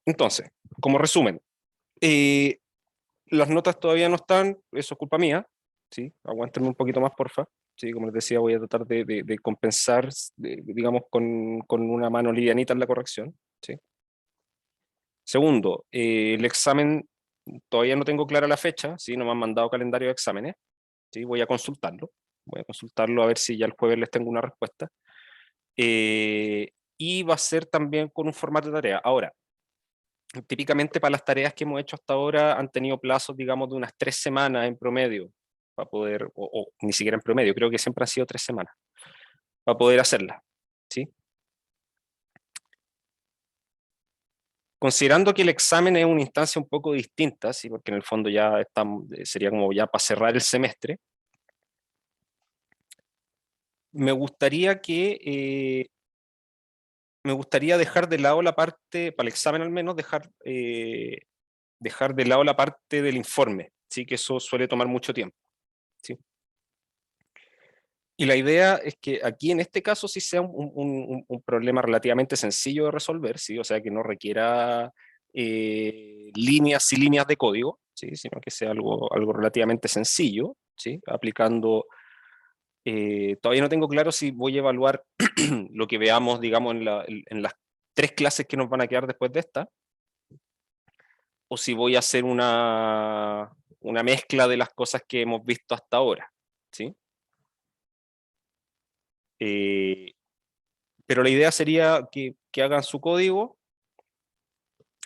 Entonces, como resumen, las notas todavía no están, eso es culpa mía, ¿sí? Aguántenme un poquito más, porfa. Sí, como les decía, voy a tratar de compensar, digamos, con una mano livianita en la corrección, ¿sí? Segundo, el examen, todavía no tengo clara la fecha, ¿sí? No me han mandado calendario de exámenes, ¿sí? Voy a consultarlo a ver si ya el jueves les tengo una respuesta. Y va a ser también con un formato de tarea. Ahora, típicamente para las tareas que hemos hecho hasta ahora han tenido plazos, digamos, de unas 3 semanas en promedio, para poder, o ni siquiera en promedio, creo que siempre han sido 3 semanas, para poder hacerlas, ¿sí? Considerando que el examen es una instancia un poco distinta, ¿sí? Porque en el fondo ya estamos, sería como ya para cerrar el semestre, me gustaría me gustaría dejar de lado la parte, para el examen al menos, dejar de lado la parte del informe, ¿sí? Que eso suele tomar mucho tiempo, ¿sí? Y la idea es que aquí en este caso sí sea un problema relativamente sencillo de resolver, ¿sí? O sea, que no requiera líneas y líneas de código, ¿sí? Sino que sea algo relativamente sencillo, ¿sí? Aplicando, todavía no tengo claro si voy a evaluar lo que veamos, digamos, en las 3 clases que nos van a quedar después de esta, o si voy a hacer una mezcla de las cosas que hemos visto hasta ahora, ¿sí? Pero la idea sería que hagan su código,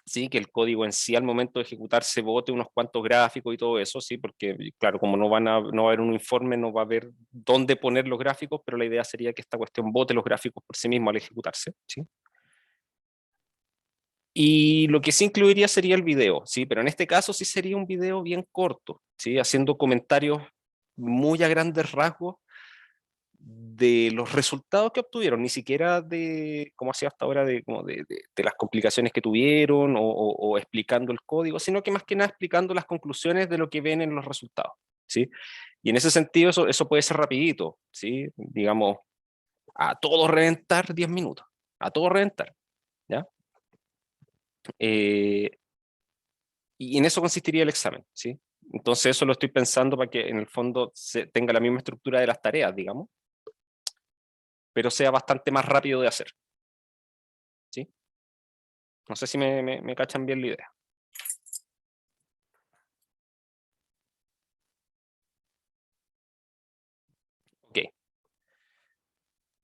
¿sí? Que el código en sí al momento de ejecutarse bote unos cuantos gráficos y todo eso, ¿sí? Porque claro, como no va a haber un informe, no va a haber dónde poner los gráficos, pero la idea sería que esta cuestión bote los gráficos por sí mismo al ejecutarse, ¿sí? Y lo que sí incluiría sería el video, ¿sí? Pero en este caso sí sería un video bien corto, ¿sí? Haciendo comentarios muy a grandes rasgos de los resultados que obtuvieron, ni siquiera de, como hacía hasta ahora, de las complicaciones que tuvieron o explicando el código, sino que más que nada explicando las conclusiones de lo que ven en los resultados, ¿sí? Y en ese sentido eso puede ser rapidito, ¿sí? Digamos, a todo reventar 10 minutos, a todo reventar, ¿ya? Eh, y en eso consistiría el examen, ¿sí? Entonces eso lo estoy pensando para que en el fondo tenga la misma estructura de las tareas, digamos, pero sea bastante más rápido de hacer, ¿sí? No sé si me cachan bien la idea. Ok.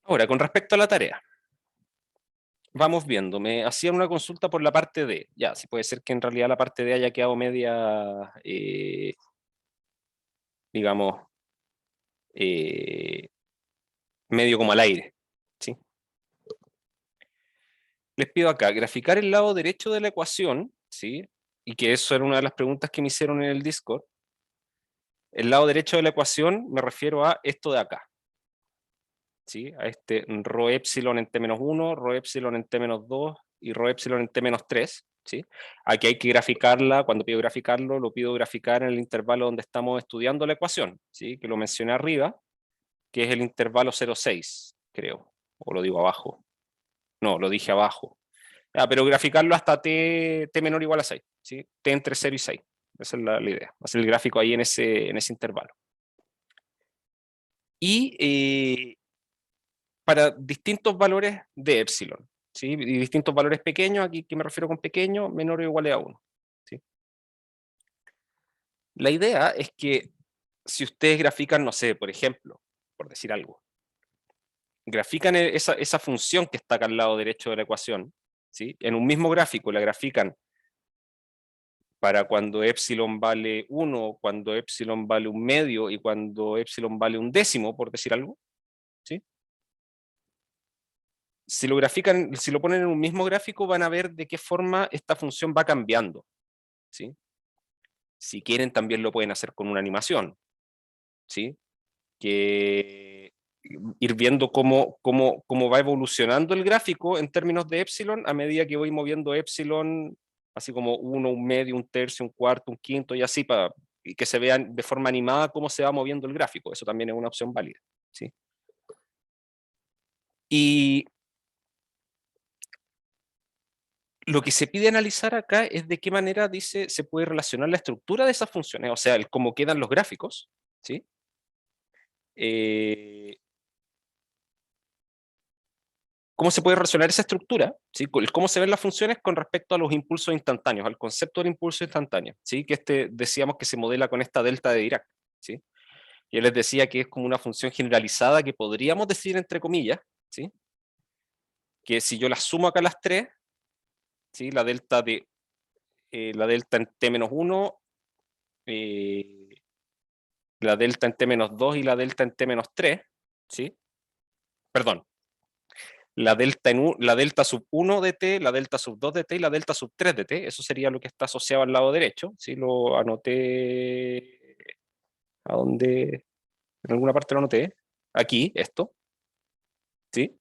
Ahora, con respecto a la tarea, vamos viendo. Me hacían una consulta por la parte D. Ya, si puede ser que en realidad la parte D haya quedado media, digamos, eh, medio como al aire, ¿sí? Les pido acá, graficar el lado derecho de la ecuación, ¿sí? Y que eso era una de las preguntas que me hicieron en el Discord. El lado derecho de la ecuación me refiero a esto de acá, ¿sí? A este rho epsilon en t-1, rho epsilon en t-2 y rho epsilon en t-3, ¿sí? Aquí hay que graficarla, cuando pido graficarlo, lo pido graficar en el intervalo donde estamos estudiando la ecuación, ¿sí? Que lo mencioné arriba, que es el intervalo 0,6, creo, o lo digo abajo. No, lo dije abajo. Pero graficarlo hasta t menor o igual a 6, ¿sí? T entre 0 y 6. Esa es la idea, hacer el gráfico ahí en ese intervalo. Y para distintos valores de epsilon, ¿sí? Y distintos valores pequeños, aquí que me refiero con pequeño, menor o igual a 1, ¿sí? La idea es que si ustedes grafican, no sé, por ejemplo, por decir algo, grafican esa función que está acá al lado derecho de la ecuación, ¿sí? En un mismo gráfico la grafican para cuando epsilon vale 1, cuando epsilon vale 1/2 y cuando epsilon vale 1/10, por decir algo, ¿sí? Si lo grafican, si lo ponen en un mismo gráfico, van a ver de qué forma esta función va cambiando, ¿sí? Si quieren, también lo pueden hacer con una animación, ¿sí? Que ir viendo cómo va evolucionando el gráfico en términos de epsilon a medida que voy moviendo epsilon, así como 1, 1/2, 1/3, 1/4, 1/5 y así, y que se vean de forma animada cómo se va moviendo el gráfico. Eso también es una opción válida, ¿sí? Y Lo que se pide analizar acá es de qué manera, dice, se puede relacionar la estructura de esas funciones, o sea, el cómo quedan los gráficos, ¿sí? Cómo se puede relacionar esa estructura, ¿sí? Cómo se ven las funciones con respecto a los impulsos instantáneos, al concepto del impulso instantáneo, ¿sí? Que decíamos que se modela con esta delta de Dirac, ¿sí? Yo les decía que es como una función generalizada que podríamos decir entre comillas, ¿sí? Que si yo las sumo acá las tres, ¿sí? La delta en t-1, la delta en t-2 y la delta en t-3, ¿sí? Perdón, la delta sub 1 de t, la delta sub 2 de t y la delta sub 3 de t, eso sería lo que está asociado al lado derecho, ¿sí? Lo anoté, ¿a dónde? En alguna parte lo anoté, aquí, esto, ¿sí?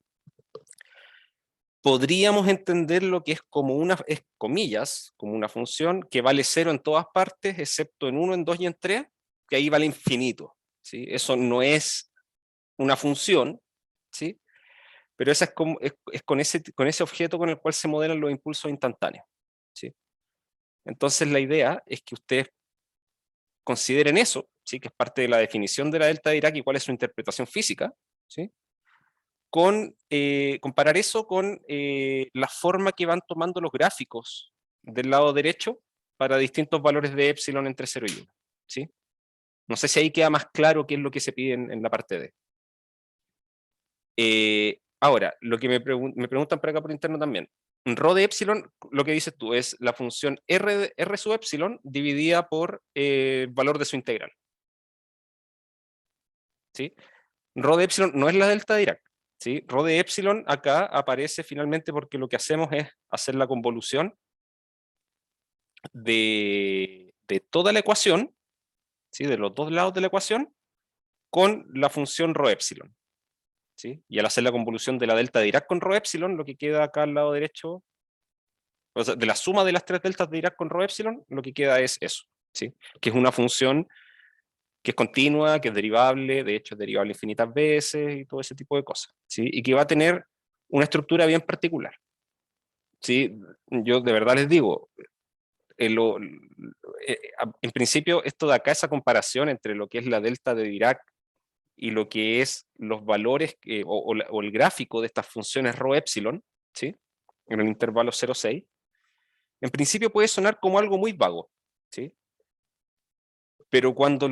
Podríamos entender lo que es como es comillas, como una función que vale 0 en todas partes, excepto en 1, en 2 y en 3, que ahí vale infinito, ¿sí? Eso no es una función, ¿sí? Pero esa es con ese objeto con el cual se modelan los impulsos instantáneos, ¿sí? Entonces la idea es que ustedes consideren eso, ¿sí? Que es parte de la definición de la delta de Dirac y cuál es su interpretación física, ¿sí? Comparar eso con la forma que van tomando los gráficos del lado derecho para distintos valores de epsilon entre 0 y 1, ¿sí? No sé si ahí queda más claro qué es lo que se pide en la parte D. Ahora, lo que me preguntan por acá por interno también. Rho de epsilon, lo que dices tú, es la función R sub epsilon dividida por el valor de su integral, ¿sí? Rho de epsilon no es la delta de Dirac, ¿sí? Rho de epsilon acá aparece finalmente porque lo que hacemos es hacer la convolución de toda la ecuación, ¿sí? De los dos lados de la ecuación, con la función rho epsilon, ¿sí? Y al hacer la convolución de la delta de Dirac con rho epsilon, lo que queda acá al lado derecho, o sea, de la suma de las tres deltas de Dirac con rho epsilon, lo que queda es eso, ¿sí? Que es una función que es continua, que es derivable, de hecho es derivable infinitas veces y todo ese tipo de cosas, ¿sí? Y que va a tener una estructura bien particular, ¿sí? Yo de verdad les digo, en principio esto de acá, esa comparación entre lo que es la delta de Dirac y lo que es los valores o el gráfico de estas funciones rho epsilon, ¿sí? En el intervalo 0,6, en principio puede sonar como algo muy vago, ¿sí? Pero cuando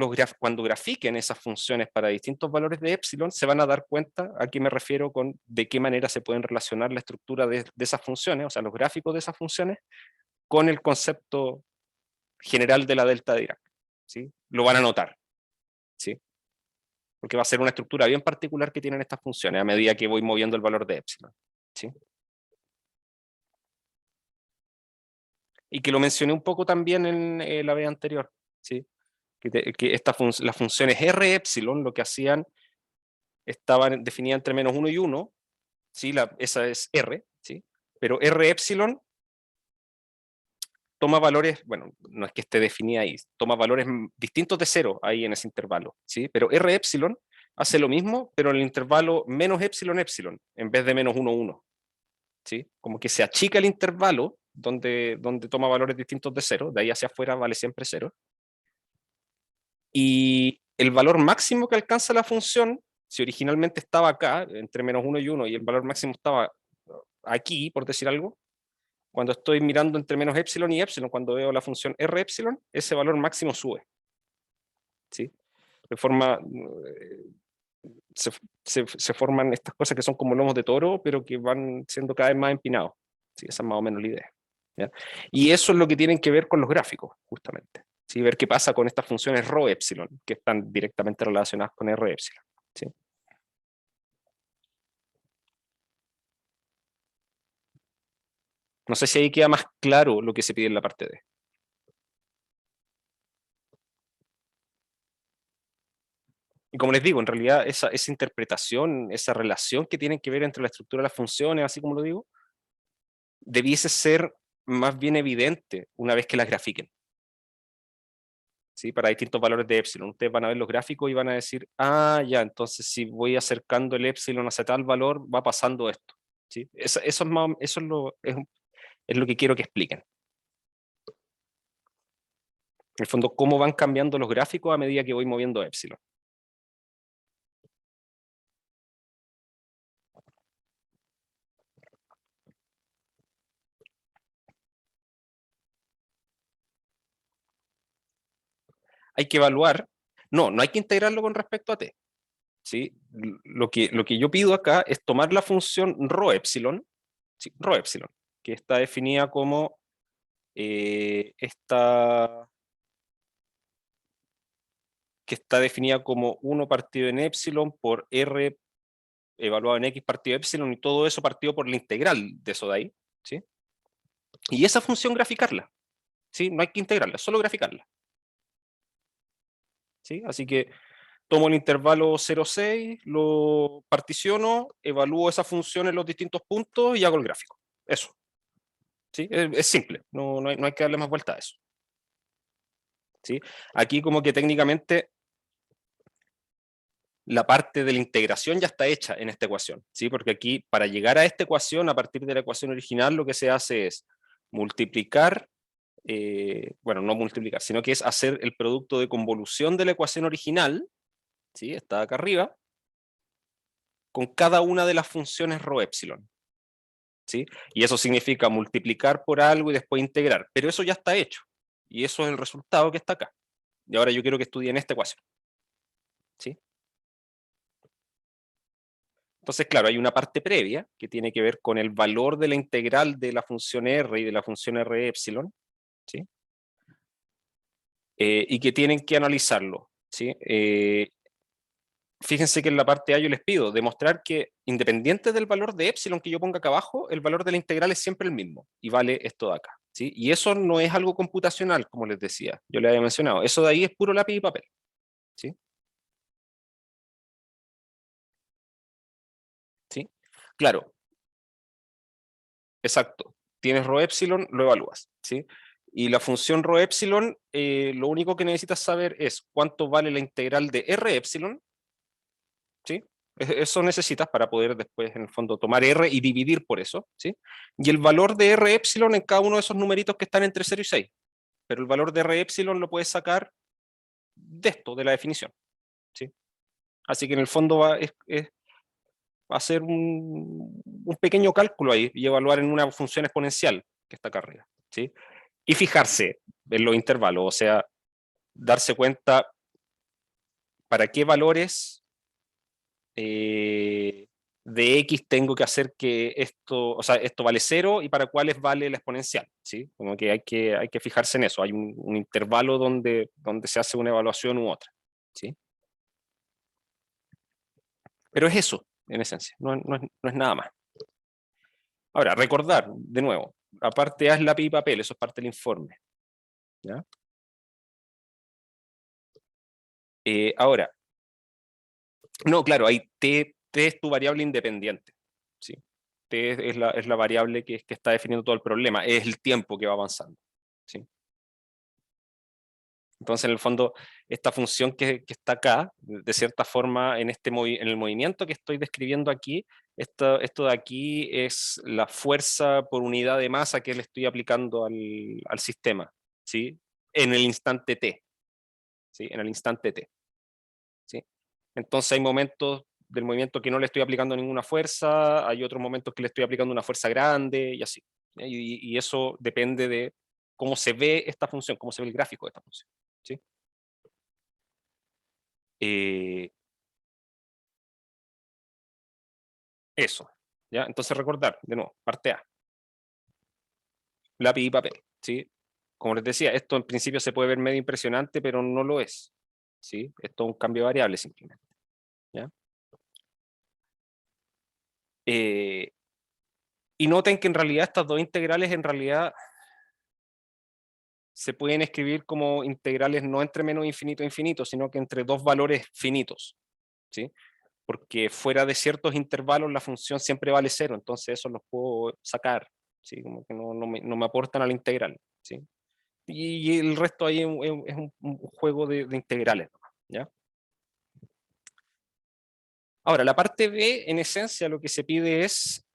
grafiquen esas funciones para distintos valores de epsilon, se van a dar cuenta a qué me refiero con de qué manera se pueden relacionar la estructura de esas funciones, o sea, los gráficos de esas funciones, con el concepto general de la delta de Dirac, ¿sí? Lo van a notar, ¿sí? Porque va a ser una estructura bien particular que tienen estas funciones a medida que voy moviendo el valor de epsilon, ¿sí? Y que lo mencioné un poco también en la vez anterior, ¿sí? Que las funciones R epsilon lo que hacían, estaban definidas entre -1 y 1, ¿sí? Esa es R, ¿sí? Pero R epsilon toma valores, bueno, no es que esté definida ahí, toma valores distintos de 0 ahí en ese intervalo, ¿sí? Pero R epsilon hace lo mismo, pero en el intervalo menos epsilon epsilon, en vez de -1, 1, ¿sí? Como que se achica el intervalo donde toma valores distintos de 0, de ahí hacia afuera vale siempre 0, y el valor máximo que alcanza la función, si originalmente estaba acá, entre -1 y 1, y el valor máximo estaba aquí, por decir algo, cuando estoy mirando entre menos epsilon y epsilon, cuando veo la función R epsilon, ese valor máximo sube, ¿sí? De forma, se forman estas cosas que son como lomos de toro, pero que van siendo cada vez más empinados, ¿sí? Esa es más o menos la idea, ¿ya? Y eso es lo que tienen que ver con los gráficos, justamente, ¿sí? Ver qué pasa con estas funciones rho epsilon, que están directamente relacionadas con R epsilon, ¿sí? No sé si ahí queda más claro lo que se pide en la parte D. Y como les digo, en realidad esa interpretación, esa relación que tienen que ver entre la estructura de las funciones, así como lo digo, debiese ser más bien evidente una vez que las grafiquen, ¿sí? Para distintos valores de epsilon. Ustedes van a ver los gráficos y van a decir, ah, ya, entonces si voy acercando el epsilon hacia tal valor, va pasando esto, ¿sí? Eso es Es lo que quiero que expliquen. En el fondo, cómo van cambiando los gráficos a medida que voy moviendo epsilon. Hay que evaluar, no hay que integrarlo con respecto a t. ¿Sí? Lo que yo pido acá es tomar la función rho epsilon, ¿sí? Rho epsilon, que está definida como que está definida como 1 partido en epsilon por r evaluado en x partido epsilon, y todo eso partido por la integral de eso de ahí, ¿sí? Y esa función graficarla, ¿sí? No hay que integrarla, solo graficarla, ¿sí? Así que tomo el intervalo 0,6, lo particiono, evalúo esa función en los distintos puntos y hago el gráfico. Eso. ¿Sí? Es simple, no hay que darle más vuelta a eso. ¿Sí? Aquí como que técnicamente la parte de la integración ya está hecha en esta ecuación, ¿sí? Porque aquí, para llegar a esta ecuación, a partir de la ecuación original, lo que se hace es multiplicar, bueno, no multiplicar, sino que es hacer el producto de convolución de la ecuación original, ¿sí? Está acá arriba, con cada una de las funciones rho epsilon, ¿sí? Y eso significa multiplicar por algo y después integrar, pero eso ya está hecho, y eso es el resultado que está acá. Y ahora yo quiero que estudien esta ecuación, ¿sí? Entonces, claro, hay una parte previa que tiene que ver con el valor de la integral de la función r y de la función r epsilon, ¿sí? Y que tienen que analizarlo, ¿sí? Fíjense que en la parte A yo les pido demostrar que, independiente del valor de epsilon que yo ponga acá abajo, el valor de la integral es siempre el mismo, y vale esto de acá, ¿sí? Y eso no es algo computacional, como les decía, yo les había mencionado, eso de ahí es puro lápiz y papel, ¿sí? ¿Sí? Claro, exacto. Tienes rho epsilon, lo evalúas, ¿sí? Y la función rho epsilon, lo único que necesitas saber es cuánto vale la integral de r epsilon, ¿sí? Eso necesitas para poder después, en el fondo, tomar r y dividir por eso, ¿sí? Y el valor de r epsilon en cada uno de esos numeritos que están entre 0 y 6. Pero el valor de r epsilon lo puedes sacar de esto, de la definición, ¿sí? Así que en el fondo va a ser un pequeño cálculo ahí y evaluar en una función exponencial que está acá arriba, ¿sí? Y fijarse en los intervalos, o sea, darse cuenta para qué valores de X tengo que hacer que esto, o sea, esto vale 0 y para cuáles vale la exponencial, ¿sí? Como que hay que fijarse en eso, hay un intervalo donde se hace una evaluación u otra, ¿sí? Pero es eso, en esencia, no es nada más. Ahora, recordar, de nuevo, aparte A es lápiz y papel, eso es parte del informe, ¿ya? Ahora, no, claro, hay T es tu variable independiente, ¿sí? T es la variable que está definiendo todo el problema, es el tiempo que va avanzando, ¿sí? Entonces, en el fondo, esta función que está acá, de cierta forma, en el movimiento que estoy describiendo aquí, esto de aquí es la fuerza por unidad de masa que le estoy aplicando al sistema, ¿sí? En el instante t, ¿sí? En el instante t, ¿sí? Entonces hay momentos del movimiento que no le estoy aplicando ninguna fuerza, hay otros momentos que le estoy aplicando una fuerza grande y así. Y eso depende de cómo se ve esta función, cómo se ve el gráfico de esta función, ¿sí? Eso, ¿ya? Entonces recordar, de nuevo, parte A, lápiz y papel, ¿sí? Como les decía, esto en principio se puede ver medio impresionante, pero no lo es, ¿sí? Esto es un cambio de variable simplemente, ¿ya? Eh, y noten que en realidad estas dos integrales en realidad se pueden escribir como integrales no entre menos infinito e infinito, sino que entre dos valores finitos, ¿sí? Porque fuera de ciertos intervalos la función siempre vale cero, entonces eso los puedo sacar, ¿sí? Como que no me aportan a la integral, ¿sí? Y el resto ahí es un juego de integrales, ¿ya? Ahora, la parte B, en esencia, lo que se pide es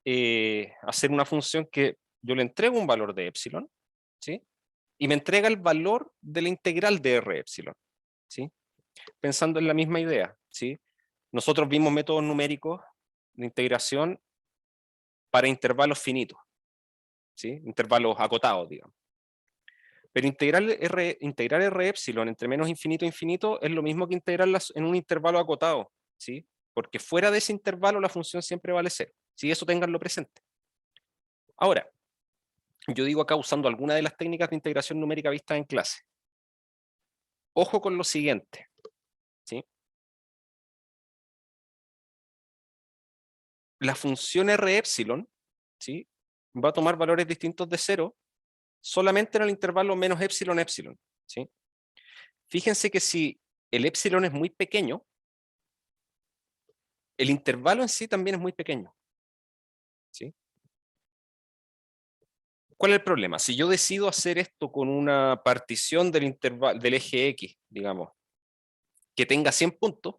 hacer una función que yo le entrego un valor de epsilon, ¿sí? Y me entrega el valor de la integral de R epsilon, ¿sí? Pensando en la misma idea, ¿sí? Nosotros vimos métodos numéricos de integración para intervalos finitos, ¿sí? Intervalos acotados, digamos. Pero integrar R epsilon entre menos infinito e infinito es lo mismo que integrarlas en un intervalo acotado, ¿sí? Porque fuera de ese intervalo la función siempre vale 0. ¿Sí? Eso tenganlo presente. Ahora, yo digo acá usando alguna de las técnicas de integración numérica vistas en clase. Ojo con lo siguiente, ¿sí? La función R epsilon, ¿sí? Va a tomar valores distintos de 0 solamente en el intervalo menos epsilon epsilon, ¿sí? Fíjense que si el epsilon es muy pequeño, el intervalo en sí también es muy pequeño, ¿sí? ¿Cuál es el problema? Si yo decido hacer esto con una partición del eje X, digamos, que tenga 100 puntos,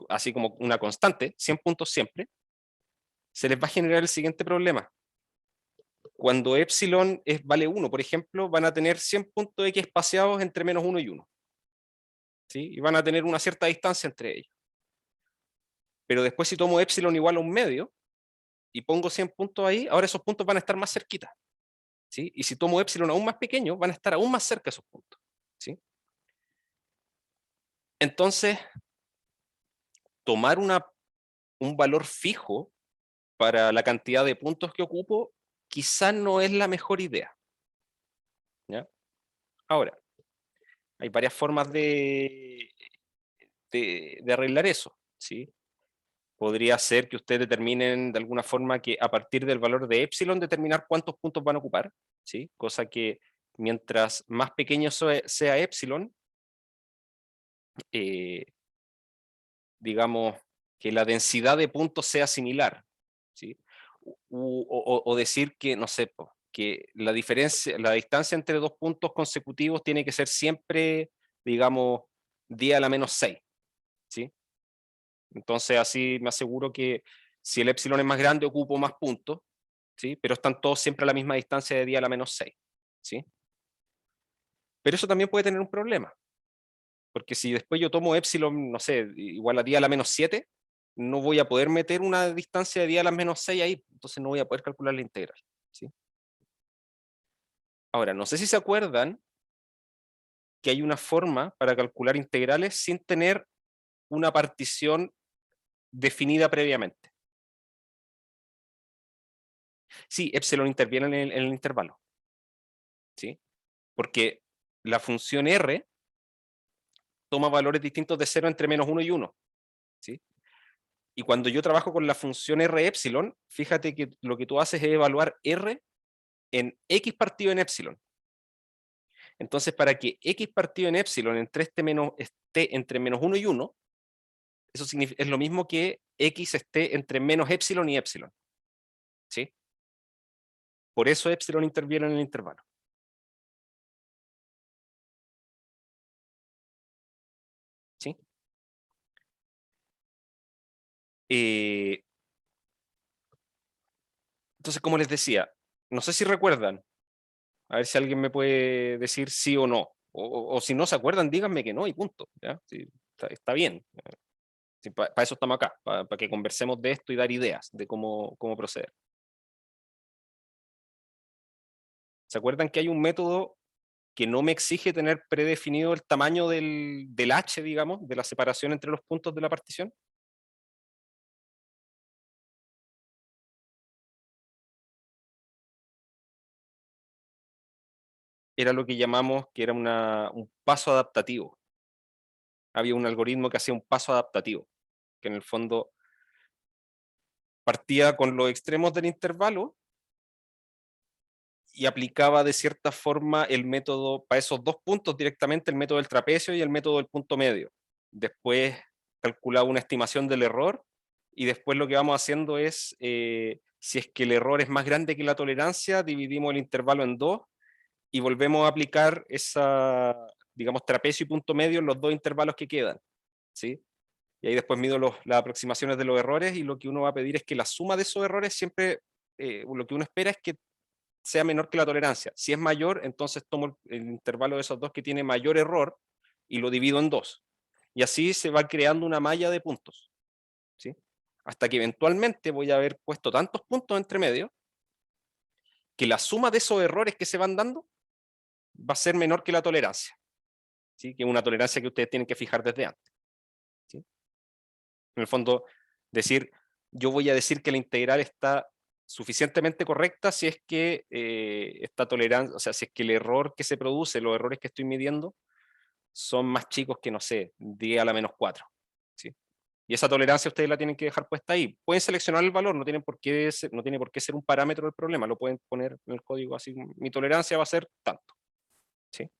así como una constante, 100 puntos siempre, se les va a generar el siguiente problema. Cuando epsilon vale 1, por ejemplo, van a tener 100 puntos X espaciados entre menos 1 y 1. ¿Sí? Y van a tener una cierta distancia entre ellos. Pero después si tomo epsilon igual a un medio, y pongo 100 puntos ahí, ahora esos puntos van a estar más cerquitas. ¿Sí? Y si tomo epsilon aún más pequeño, van a estar aún más cerca esos puntos. ¿Sí? Entonces, tomar un valor fijo para la cantidad de puntos que ocupo, quizás no es la mejor idea. ¿Ya? Ahora, hay varias formas de arreglar eso. ¿Sí? Podría ser que ustedes determinen de alguna forma que a partir del valor de epsilon determinar cuántos puntos van a ocupar, ¿sí? Cosa que mientras más pequeño sea epsilon, digamos que la densidad de puntos sea similar, ¿sí? O decir que, no sé, que la distancia entre dos puntos consecutivos tiene que ser siempre, digamos, 10 a la menos 6, ¿sí? Entonces así me aseguro que si el epsilon es más grande ocupo más puntos, ¿sí? Pero están todos siempre a la misma distancia de 10 a la menos 6, ¿sí? Pero eso también puede tener un problema, porque si después yo tomo epsilon, no sé, igual a 10 a la menos 7, no voy a poder meter una distancia de 10 a la menos 6 ahí, entonces no voy a poder calcular la integral, ¿sí? Ahora, no sé si se acuerdan que hay una forma para calcular integrales sin tener una partición definida previamente. Sí, epsilon interviene en el intervalo, ¿sí? Porque la función R toma valores distintos de 0 entre menos 1 y 1, ¿sí? Y cuando yo trabajo con la función R epsilon, fíjate que lo que tú haces es evaluar R en X partido en epsilon. Entonces, para que X partido en epsilon esté entre menos 1 y 1, eso es lo mismo que X esté entre menos epsilon y epsilon, ¿sí? Por eso epsilon interviene en el intervalo. ¿Sí? Entonces, como les decía, no sé si recuerdan, a ver si alguien me puede decir sí o no. O si no se acuerdan, díganme que no y punto. ¿Ya? Sí, está bien. Sí, para eso estamos acá, para que conversemos de esto y dar ideas de cómo proceder. ¿Se acuerdan que hay un método que no me exige tener predefinido el tamaño del H, digamos, de la separación entre los puntos de la partición? Era lo que llamamos que era un paso adaptativo. Había un algoritmo que hacía un paso adaptativo, que en el fondo partía con los extremos del intervalo y aplicaba de cierta forma el método para esos dos puntos directamente, el método del trapecio y el método del punto medio. Después calculaba una estimación del error y después lo que vamos haciendo es, si es que el error es más grande que la tolerancia, dividimos el intervalo en dos y volvemos a aplicar esa, digamos, trapecio y punto medio en los dos intervalos que quedan, ¿sí? Y ahí después mido las aproximaciones de los errores y lo que uno va a pedir es que la suma de esos errores siempre, lo que uno espera es que sea menor que la tolerancia. Si es mayor, entonces tomo el intervalo de esos dos que tiene mayor error y lo divido en 2. Y así se va creando una malla de puntos, ¿sí? Hasta que eventualmente voy a haber puesto tantos puntos entre medio que la suma de esos errores que se van dando va a ser menor que la tolerancia, ¿sí? Que es una tolerancia que ustedes tienen que fijar desde antes, ¿sí? En el fondo, yo voy a decir que la integral está suficientemente correcta si es que esta tolerancia, o sea, si es que el error que se produce, los errores que estoy midiendo, son más chicos que, no sé, 10 a la menos 4, ¿sí? Y esa tolerancia ustedes la tienen que dejar puesta ahí. Pueden seleccionar el valor, no tiene por qué ser un parámetro del problema, lo pueden poner en el código así, mi tolerancia va a ser tanto, ¿sí?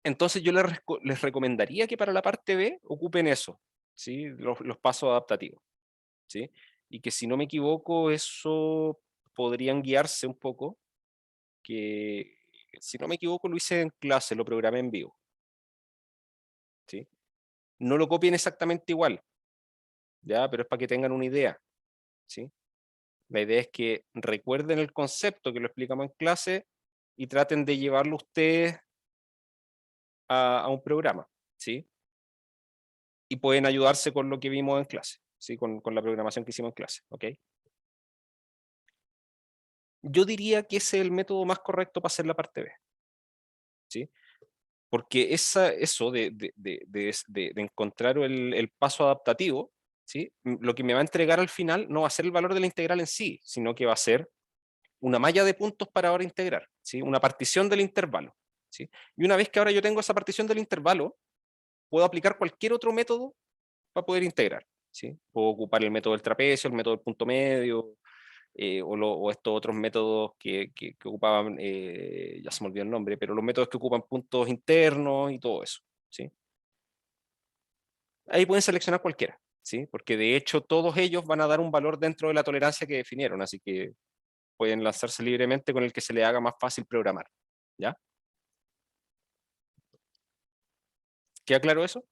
Entonces yo les recomendaría que para la parte B ocupen eso, ¿sí? Los pasos adaptativos, ¿sí? Y que si no me equivoco, eso podrían guiarse un poco, que si no me equivoco lo hice en clase, lo programé en vivo, ¿sí? No lo copien exactamente igual, ¿ya? Pero es para que tengan una idea, ¿sí? La idea es que recuerden el concepto que lo explicamos en clase y traten de llevarlo ustedes a un programa, ¿sí? Y pueden ayudarse con lo que vimos en clase, ¿sí? Con la programación que hicimos en clase, ¿ok? Yo diría que ese es el método más correcto para hacer la parte B, ¿sí? Porque eso de encontrar el paso adaptativo, ¿sí? Lo que me va a entregar al final no va a ser el valor de la integral en sí, sino que va a ser una malla de puntos para ahora integrar, ¿sí? Una partición del intervalo, ¿sí? Y una vez que ahora yo tengo esa partición del intervalo, puedo aplicar cualquier otro método para poder integrar, ¿sí? Puedo ocupar el método del trapecio, el método del punto medio, o estos otros métodos que ocupaban, ya se me olvidó el nombre, pero los métodos que ocupan puntos internos y todo eso, ¿sí? Ahí pueden seleccionar cualquiera, ¿sí? Porque de hecho todos ellos van a dar un valor dentro de la tolerancia que definieron, así que pueden lanzarse libremente con el que se le haga más fácil programar, ¿ya? ¿Queda claro eso?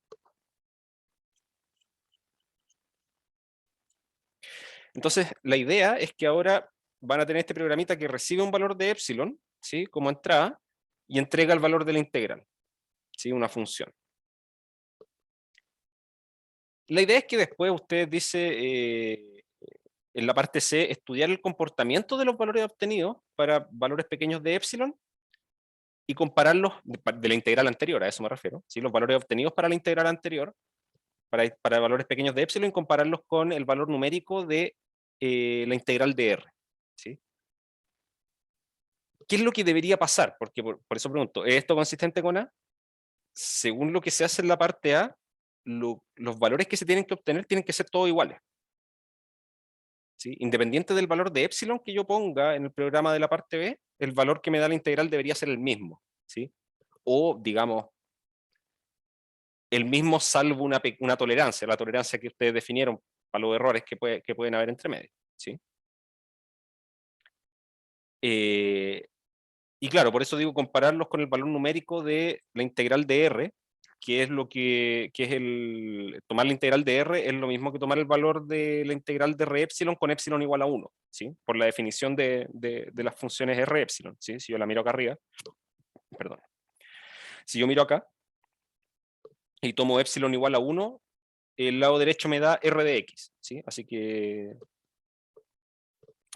Entonces, la idea es que ahora van a tener este programita que recibe un valor de epsilon, ¿sí? Como entrada, y entrega el valor de la integral, ¿sí? Una función. La idea es que después usted dice, en la parte C, estudiar el comportamiento de los valores obtenidos para valores pequeños de epsilon y compararlos de la integral anterior, a eso me refiero, ¿sí? Los valores obtenidos para la integral anterior, para valores pequeños de epsilon, y compararlos con el valor numérico de la integral de R, ¿sí? ¿Qué es lo que debería pasar? Porque por eso pregunto, ¿es esto consistente con A? Según lo que se hace en la parte A, los valores que se tienen que obtener tienen que ser todos iguales, ¿sí? Independiente del valor de epsilon que yo ponga en el programa de la parte B, el valor que me da la integral debería ser el mismo, ¿sí? O, digamos, el mismo salvo una tolerancia, la tolerancia que ustedes definieron para los errores que pueden haber entre medio, ¿sí? Y claro, por eso digo compararlos con el valor numérico de la integral de R, que es tomar la integral de R es lo mismo que tomar el valor de la integral de R epsilon con epsilon igual a 1, ¿sí? Por la definición de las funciones R epsilon, ¿sí? Si yo la miro acá arriba, perdón. Si yo miro acá y tomo epsilon igual a 1, el lado derecho me da R de X, ¿sí? Así que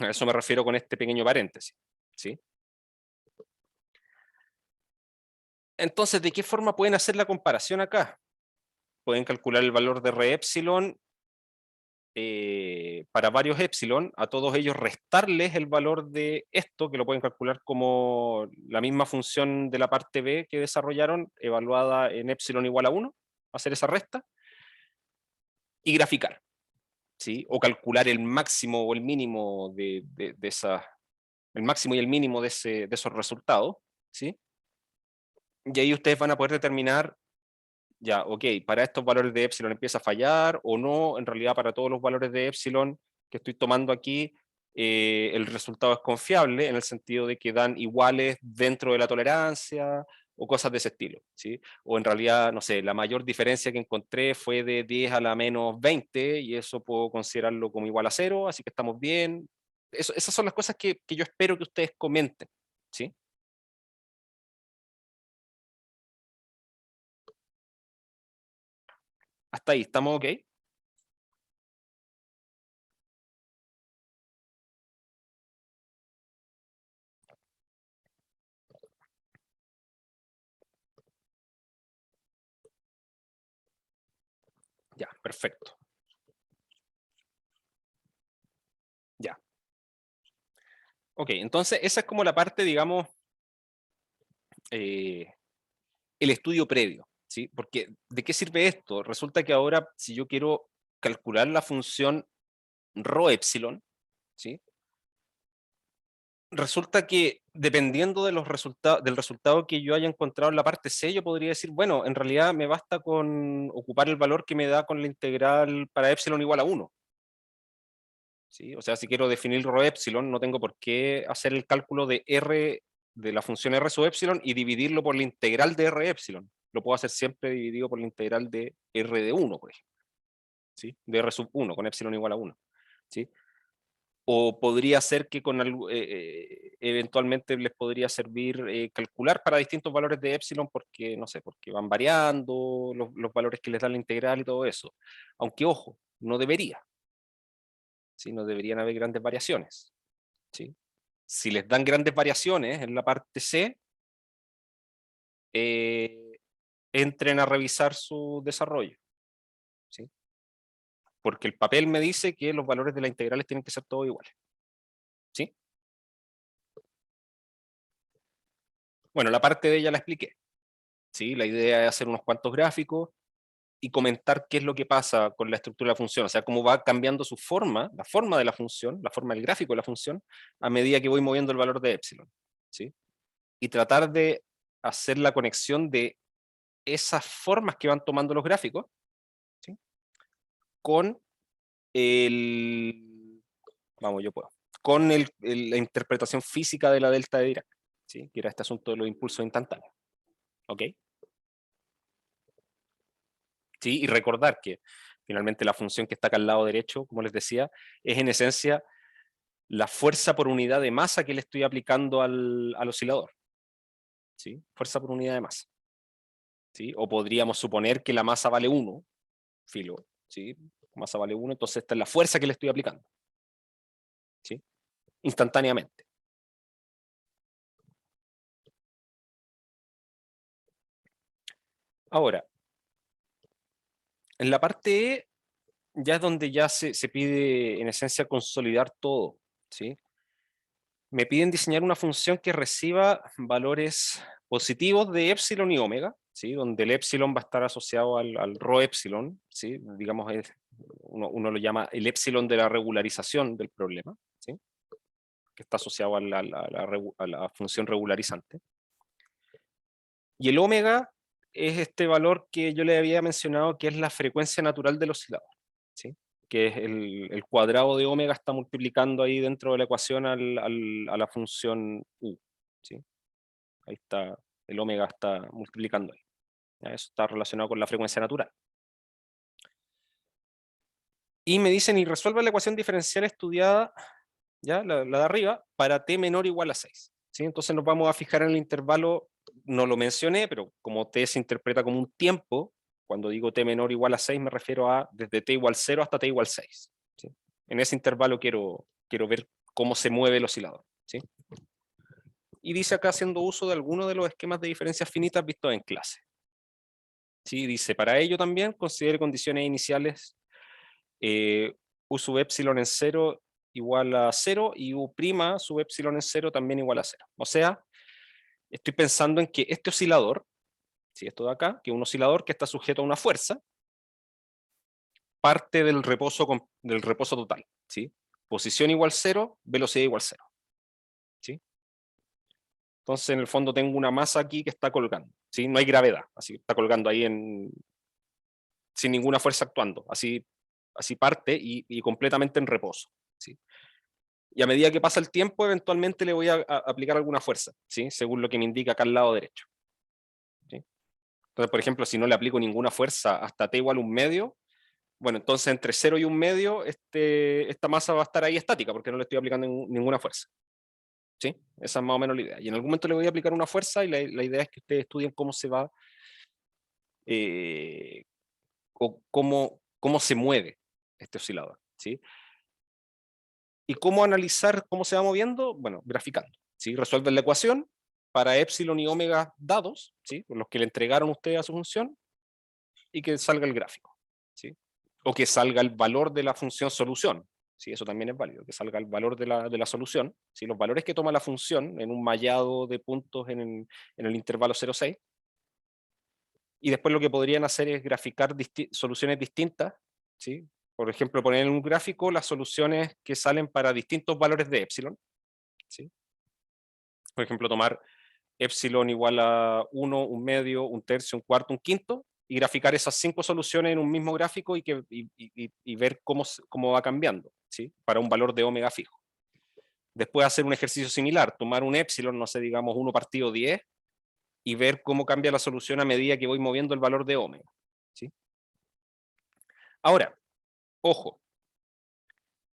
a eso me refiero con este pequeño paréntesis, ¿sí? Entonces, ¿de qué forma pueden hacer la comparación acá? Pueden calcular el valor de R epsilon para varios epsilon, a todos ellos restarles el valor de esto, que lo pueden calcular como la misma función de la parte B que desarrollaron, evaluada en epsilon igual a 1, hacer esa resta, y graficar, ¿sí? O calcular el máximo o el mínimo el máximo y el mínimo de esos resultados, ¿sí? Y ahí ustedes van a poder determinar, ya, ok, para estos valores de epsilon empieza a fallar o no, en realidad para todos los valores de epsilon que estoy tomando aquí, el resultado es confiable en el sentido de que dan iguales dentro de la tolerancia, o cosas de ese estilo, ¿sí? O en realidad, no sé, la mayor diferencia que encontré fue de 10 a la menos 20 y eso puedo considerarlo como igual a 0, así que estamos bien. Esas son las cosas que yo espero que ustedes comenten, ¿sí? Hasta ahí, ¿estamos ok? Ya, perfecto. Ya. Ok, entonces esa es como la parte, digamos, el estudio previo, ¿sí? Porque ¿de qué sirve esto? Resulta que ahora, si yo quiero calcular la función rho epsilon, ¿sí? Resulta que dependiendo de los del resultado que yo haya encontrado en la parte C, yo podría decir, bueno, en realidad me basta con ocupar el valor que me da con la integral para epsilon igual a 1. ¿Sí? O sea, si quiero definir rho epsilon, no tengo por qué hacer el cálculo de R de la función R sub epsilon y dividirlo por la integral de R epsilon. Lo puedo hacer siempre dividido por la integral de R de 1, por ejemplo. ¿Sí? De R sub 1, con epsilon igual a 1. ¿Sí? O podría ser que con eventualmente les podría servir calcular para distintos valores de epsilon porque, no sé, porque van variando los valores que les da la integral y todo eso. Aunque, ojo, no debería. ¿Sí? No deberían haber grandes variaciones. ¿Sí? Si les dan grandes variaciones en la parte C, entren a revisar su desarrollo. ¿Sí? Porque el papel me dice que los valores de las integrales tienen que ser todos iguales. ¿Sí? Bueno, la parte de ella la expliqué. ¿Sí? La idea es hacer unos cuantos gráficos y comentar qué es lo que pasa con la estructura de la función, o sea, cómo va cambiando su forma, la forma de la función, la forma del gráfico de la función, a medida que voy moviendo el valor de epsilon. ¿Sí? Y tratar de hacer la conexión de esas formas que van tomando los gráficos, ¿sí? Con el, vamos, yo puedo, con la interpretación física de la delta de Dirac, ¿sí? Que era este asunto de los impulsos instantáneos. ¿Ok? ¿Sí? Y recordar que finalmente la función que está acá al lado derecho, como les decía, es en esencia la fuerza por unidad de masa que le estoy aplicando al oscilador. ¿Sí? Fuerza por unidad de masa. ¿Sí? O podríamos suponer que la masa vale 1, filo, ¿sí? Masa vale 1, entonces esta es la fuerza que le estoy aplicando. ¿Sí? Instantáneamente. Ahora, en la parte E, ya es donde ya se pide en esencia consolidar todo, ¿sí? Me piden diseñar una función que reciba valores positivos de epsilon y omega, ¿sí? Donde el epsilon va a estar asociado al rho epsilon, ¿sí? Digamos, uno lo llama el epsilon de la regularización del problema, ¿sí? Que está asociado a la función regularizante. Y el omega es este valor que yo le había mencionado, que es la frecuencia natural del oscilador, ¿sí? Que es el cuadrado de omega está multiplicando ahí dentro de la ecuación a la función u, ¿sí? Ahí está, el omega está multiplicando ahí. ¿Ya? Eso está relacionado con la frecuencia natural. Y me dicen, y resuelva la ecuación diferencial estudiada, ¿ya? La de arriba, para t menor o igual a 6. ¿Sí? Entonces nos vamos a fijar en el intervalo, no lo mencioné, pero como t se interpreta como un tiempo, cuando digo t menor o igual a 6 me refiero a desde t igual 0 hasta t igual 6. ¿Sí? En ese intervalo quiero ver cómo se mueve el oscilador. ¿Sí? Y dice acá haciendo uso de alguno de los esquemas de diferencias finitas vistos en clase. ¿Sí? Dice, para ello también considere condiciones iniciales U sub epsilon en 0 igual a 0 y U' sub epsilon en 0 también igual a 0. O sea, estoy pensando en que este oscilador, si esto de acá, que es un oscilador que está sujeto a una fuerza, parte del reposo total. ¿Sí? Posición igual 0, velocidad igual 0. ¿Sí? Entonces, en el fondo tengo una masa aquí que está colgando. ¿Sí? No hay gravedad, así está colgando ahí sin ninguna fuerza actuando. Así parte y completamente en reposo. ¿Sí? Y a medida que pasa el tiempo, eventualmente le voy a aplicar alguna fuerza, ¿sí? Según lo que me indica acá al lado derecho. Entonces, por ejemplo, si no le aplico ninguna fuerza hasta t igual a 1/2, bueno, entonces entre 0 y 1/2, esta masa va a estar ahí estática, porque no le estoy aplicando ninguna fuerza. ¿Sí? Esa es más o menos la idea. Y en algún momento le voy a aplicar una fuerza, y la idea es que ustedes estudien cómo se va, o cómo se mueve este oscilador. ¿Sí? ¿Y cómo analizar cómo se va moviendo? Bueno, graficando. ¿Sí? Resuelven la ecuación para epsilon y omega dados, ¿sí? Los que le entregaron ustedes a su función, y que salga el gráfico. ¿Sí? O que salga el valor de la función solución. ¿Sí? Eso también es válido, que salga el valor de la solución. ¿Sí? Los valores que toma la función en un mallado de puntos en el intervalo 0,6. Y después lo que podrían hacer es graficar soluciones distintas. ¿Sí? Por ejemplo, poner en un gráfico las soluciones que salen para distintos valores de epsilon. ¿Sí? Por ejemplo, tomar epsilon igual a 1, 1/2, 1/3, 1/4, 1/5, y graficar esas 5 soluciones en un mismo gráfico, y ver cómo va cambiando, ¿sí? Para un valor de omega fijo. Después hacer un ejercicio similar, tomar un epsilon, no sé, digamos 1 partido 10, y ver cómo cambia la solución a medida que voy moviendo el valor de omega. ¿Sí? Ahora, ojo,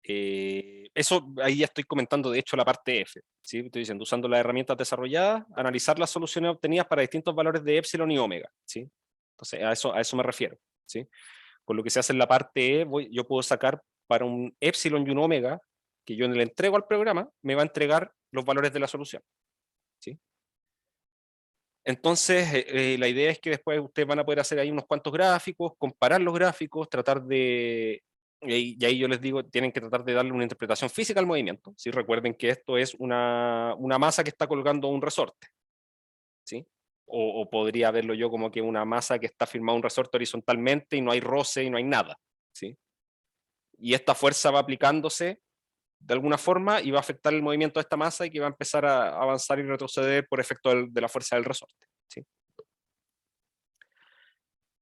eso ahí ya estoy comentando de hecho la parte F. ¿Sí? Estoy diciendo, usando las herramientas desarrolladas, analizar las soluciones obtenidas para distintos valores de epsilon y omega. ¿Sí? Entonces a eso me refiero. ¿Sí? Con lo que se hace en la parte E, yo puedo sacar para un epsilon y un omega, que yo le entrego al programa, me va a entregar los valores de la solución. ¿Sí? Entonces, la idea es que después ustedes van a poder hacer ahí unos cuantos gráficos, comparar los gráficos, tratar de... Y ahí yo les digo, tienen que tratar de darle una interpretación física al movimiento. ¿Sí? Recuerden que esto es una masa que está colgando un resorte. ¿Sí? O podría verlo yo como que una masa que está firmada un resorte horizontalmente y no hay roce y no hay nada. ¿Sí? Y esta fuerza va aplicándose de alguna forma y va a afectar el movimiento de esta masa, y que va a empezar a avanzar y retroceder por efecto de la fuerza del resorte. ¿Sí?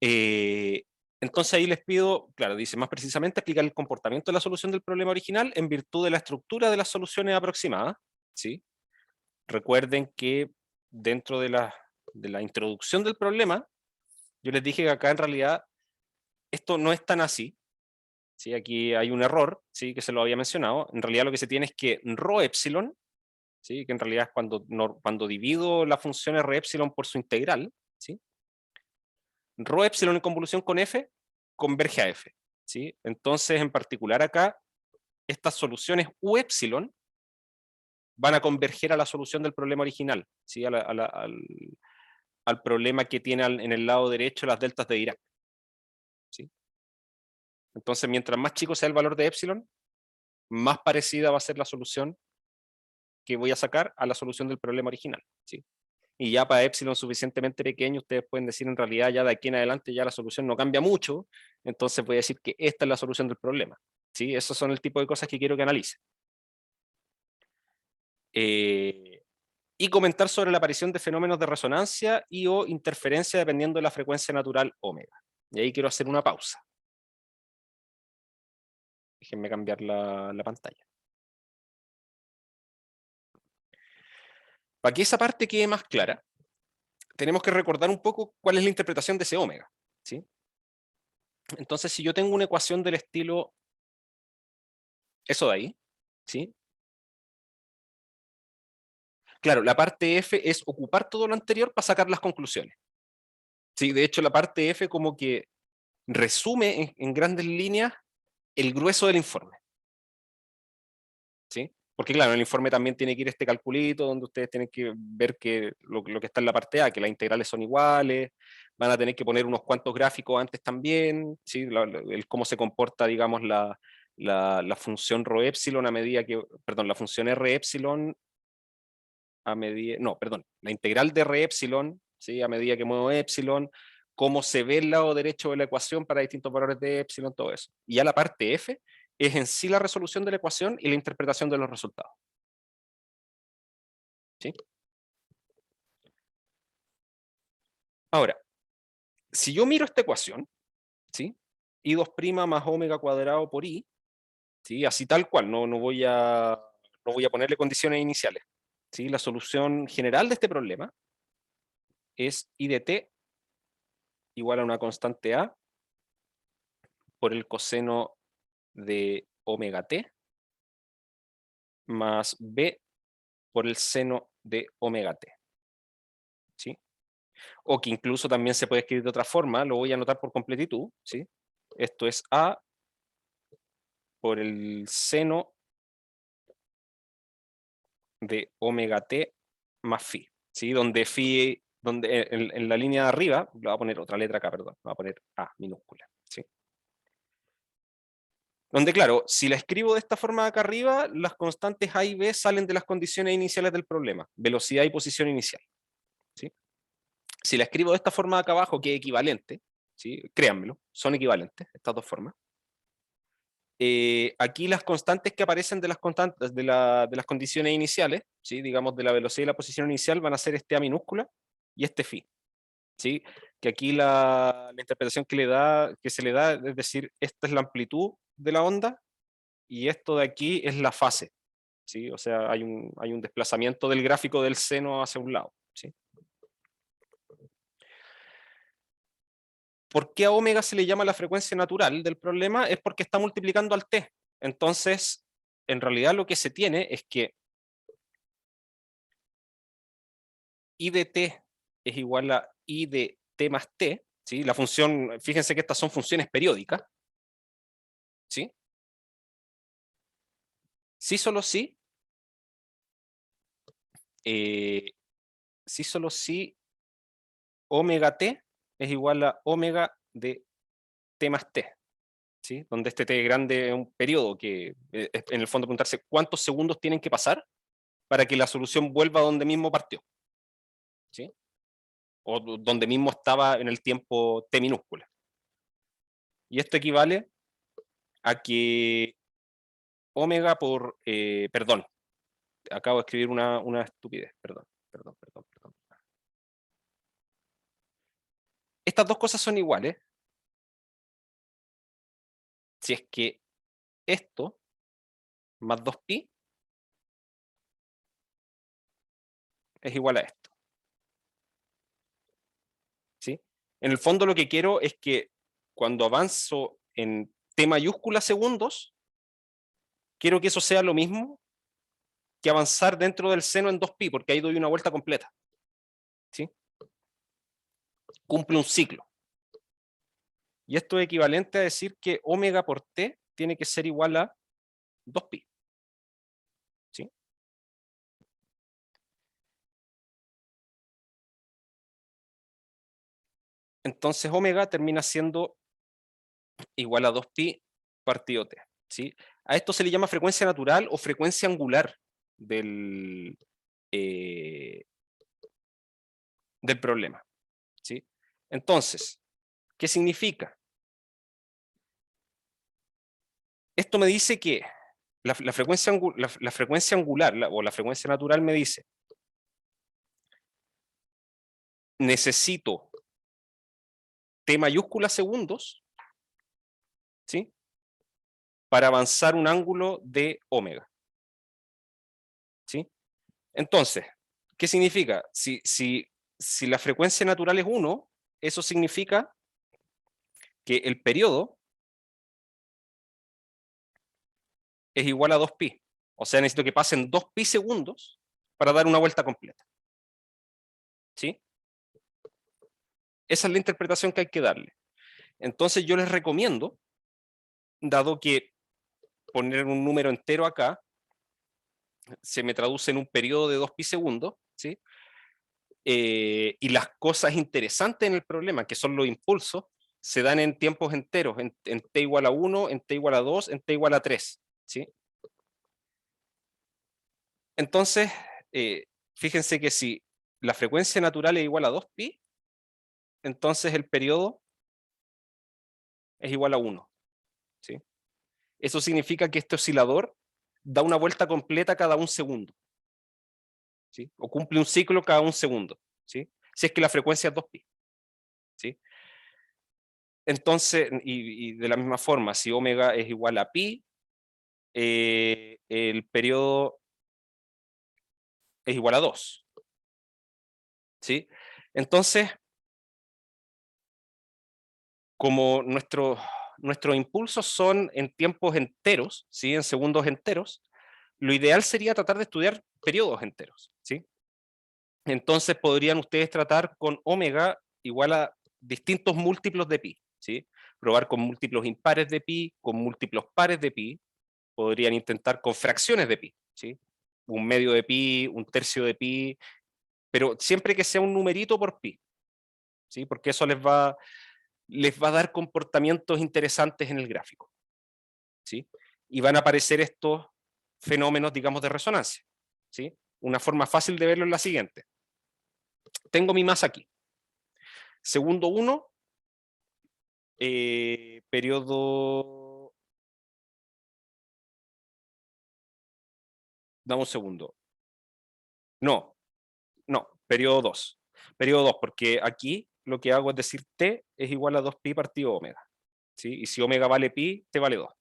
Eh, entonces ahí les pido, claro, dice más precisamente, explicar el comportamiento de la solución del problema original en virtud de la estructura de las soluciones aproximadas. ¿Sí? Recuerden que dentro de la introducción del problema, yo les dije que acá en realidad esto no es tan así. ¿Sí? Aquí hay un error, ¿sí? Que se lo había mencionado. En realidad lo que se tiene es que ρ epsilon, ¿sí? Que en realidad es cuando divido la función r epsilon por su integral, ¿sí? Rho epsilon en convolución con f converge a f. ¿Sí? Entonces, en particular acá, estas soluciones u epsilon van a converger a la solución del problema original, ¿sí? Al problema que tiene en el lado derecho las deltas de Dirac. ¿Sí? Entonces, mientras más chico sea el valor de epsilon, más parecida va a ser la solución que voy a sacar a la solución del problema original. ¿Sí? Y ya para epsilon suficientemente pequeño, ustedes pueden decir en realidad ya de aquí en adelante ya la solución no cambia mucho, entonces voy a decir que esta es la solución del problema. ¿Sí? Esos son el tipo de cosas que quiero que analice. Y comentar sobre la aparición de fenómenos de resonancia y o interferencia dependiendo de la frecuencia natural omega. Y ahí quiero hacer una pausa. Déjenme cambiar la pantalla. Para que esa parte quede más clara, tenemos que recordar un poco cuál es la interpretación de ese omega. ¿Sí? Entonces, si yo tengo una ecuación del estilo eso de ahí, ¿sí? Claro, la parte F es ocupar todo lo anterior para sacar las conclusiones. Sí, de hecho, la parte F como que resume en grandes líneas el grueso del informe. ¿Sí? Porque claro, en el informe también tiene que ir este calculito donde ustedes tienen que ver que lo que está en la parte A, que las integrales son iguales, van a tener que poner unos cuantos gráficos antes también, ¿sí? El cómo se comporta, digamos, la función ρ epsilon a medida que, perdón, la función r epsilon a medida, no, perdón, la integral de r epsilon, ¿sí? A medida que muevo epsilon, cómo se ve el lado derecho de la ecuación para distintos valores de epsilon, todo eso. Y ya la parte F es en sí la resolución de la ecuación y la interpretación de los resultados. ¿Sí? Ahora, si yo miro esta ecuación, ¿sí? I2' más omega cuadrado por I, ¿sí? Así tal cual, no voy a ponerle condiciones iniciales. ¿Sí? La solución general de este problema es I de t igual a una constante A por el coseno de omega t más B por el seno de omega t. ¿Sí? O que incluso también se puede escribir de otra forma, lo voy a anotar por completitud, ¿sí? Esto es A por el seno de omega t más phi, ¿sí? Donde phi, en la línea de arriba, le voy a poner otra letra acá, perdón, voy a poner A minúscula, ¿sí? Donde, claro, si la escribo de esta forma acá arriba, las constantes A y B salen de las condiciones iniciales del problema, velocidad y posición inicial, ¿sí? Si la escribo de esta forma acá abajo, que es equivalente, ¿sí? Créanmelo, son equivalentes, estas dos formas. Aquí las constantes que aparecen de las constantes de las condiciones iniciales, ¿sí? Digamos de la velocidad y la posición inicial, van a ser este A minúscula y este phi, ¿sí? Que aquí la interpretación que se le da, es decir, esta es la amplitud de la onda y esto de aquí es la fase, ¿sí? O sea, hay un desplazamiento del gráfico del seno hacia un lado, ¿sí? ¿Por qué a omega se le llama la frecuencia natural del problema? Es porque está multiplicando al t. Entonces, en realidad lo que se tiene es que I de t es igual a I de t más t, ¿sí? La función, fíjense que estas son funciones periódicas, ¿sí? Sí, solo sí, sí, solo sí, omega t es igual a omega de t más t, ¿sí? Donde este t grande es un periodo que, en el fondo, preguntarse cuántos segundos tienen que pasar para que la solución vuelva a donde mismo partió, ¿sí? O donde mismo estaba en el tiempo t minúscula. Y esto equivale a que omega por, perdón, acabo de escribir una estupidez, perdón. Estas dos cosas son iguales si es que esto más 2pi es igual a esto, ¿sí? En el fondo lo que quiero es que cuando avanzo en t mayúscula segundos, quiero que eso sea lo mismo que avanzar dentro del seno en 2pi, porque ahí doy una vuelta completa, ¿sí? Cumple un ciclo. Y esto es equivalente a decir que omega por t tiene que ser igual a 2pi, ¿sí? Entonces omega termina siendo igual a 2pi partido t, ¿sí? A esto se le llama frecuencia natural o frecuencia angular del, del problema, ¿sí? Entonces, ¿qué significa? Esto me dice que la frecuencia angular o la frecuencia natural me dice necesito t mayúscula segundos, ¿sí? Para avanzar un ángulo de omega, ¿sí? Entonces, ¿qué significa? Si la frecuencia natural es 1, eso significa que el periodo es igual a 2pi. O sea, necesito que pasen 2pi segundos para dar una vuelta completa, ¿sí? Esa es la interpretación que hay que darle. Entonces yo les recomiendo, dado que poner un número entero acá se me traduce en un periodo de 2pi segundos, ¿sí? Y las cosas interesantes en el problema, que son los impulsos, se dan en tiempos enteros, en t igual a 1, en t igual a 2, en t igual a 3, ¿sí? Entonces, fíjense que si la frecuencia natural es igual a 2pi, entonces el periodo es igual a 1, ¿sí? Eso significa que este oscilador da una vuelta completa cada un segundo, ¿sí? O cumple un ciclo cada un segundo, ¿sí? Si es que la frecuencia es 2pi, ¿sí? Entonces, y de la misma forma, si omega es igual a pi, el periodo es igual a 2, ¿sí? Entonces, como nuestros impulsos son en tiempos enteros, ¿sí? En segundos enteros, lo ideal sería tratar de estudiar periodos enteros, ¿sí? Entonces podrían ustedes tratar con omega igual a distintos múltiplos de pi, ¿sí? Probar con múltiplos impares de pi, con múltiplos pares de pi, podrían intentar con fracciones de pi, ¿sí? Un medio de pi, un tercio de pi, pero siempre que sea un numerito por pi, ¿sí? Porque eso les va a dar comportamientos interesantes en el gráfico, ¿sí? Y van a aparecer estos fenómenos, digamos, de resonancia, ¿sí? Una forma fácil de verlo es la siguiente. Tengo mi masa aquí. Segundo 1, periodo... Dame un segundo. No, no, periodo 2. Periodo 2, porque aquí lo que hago es decir t es igual a 2pi partido omega, ¿sí? Y si omega vale pi, t vale 2.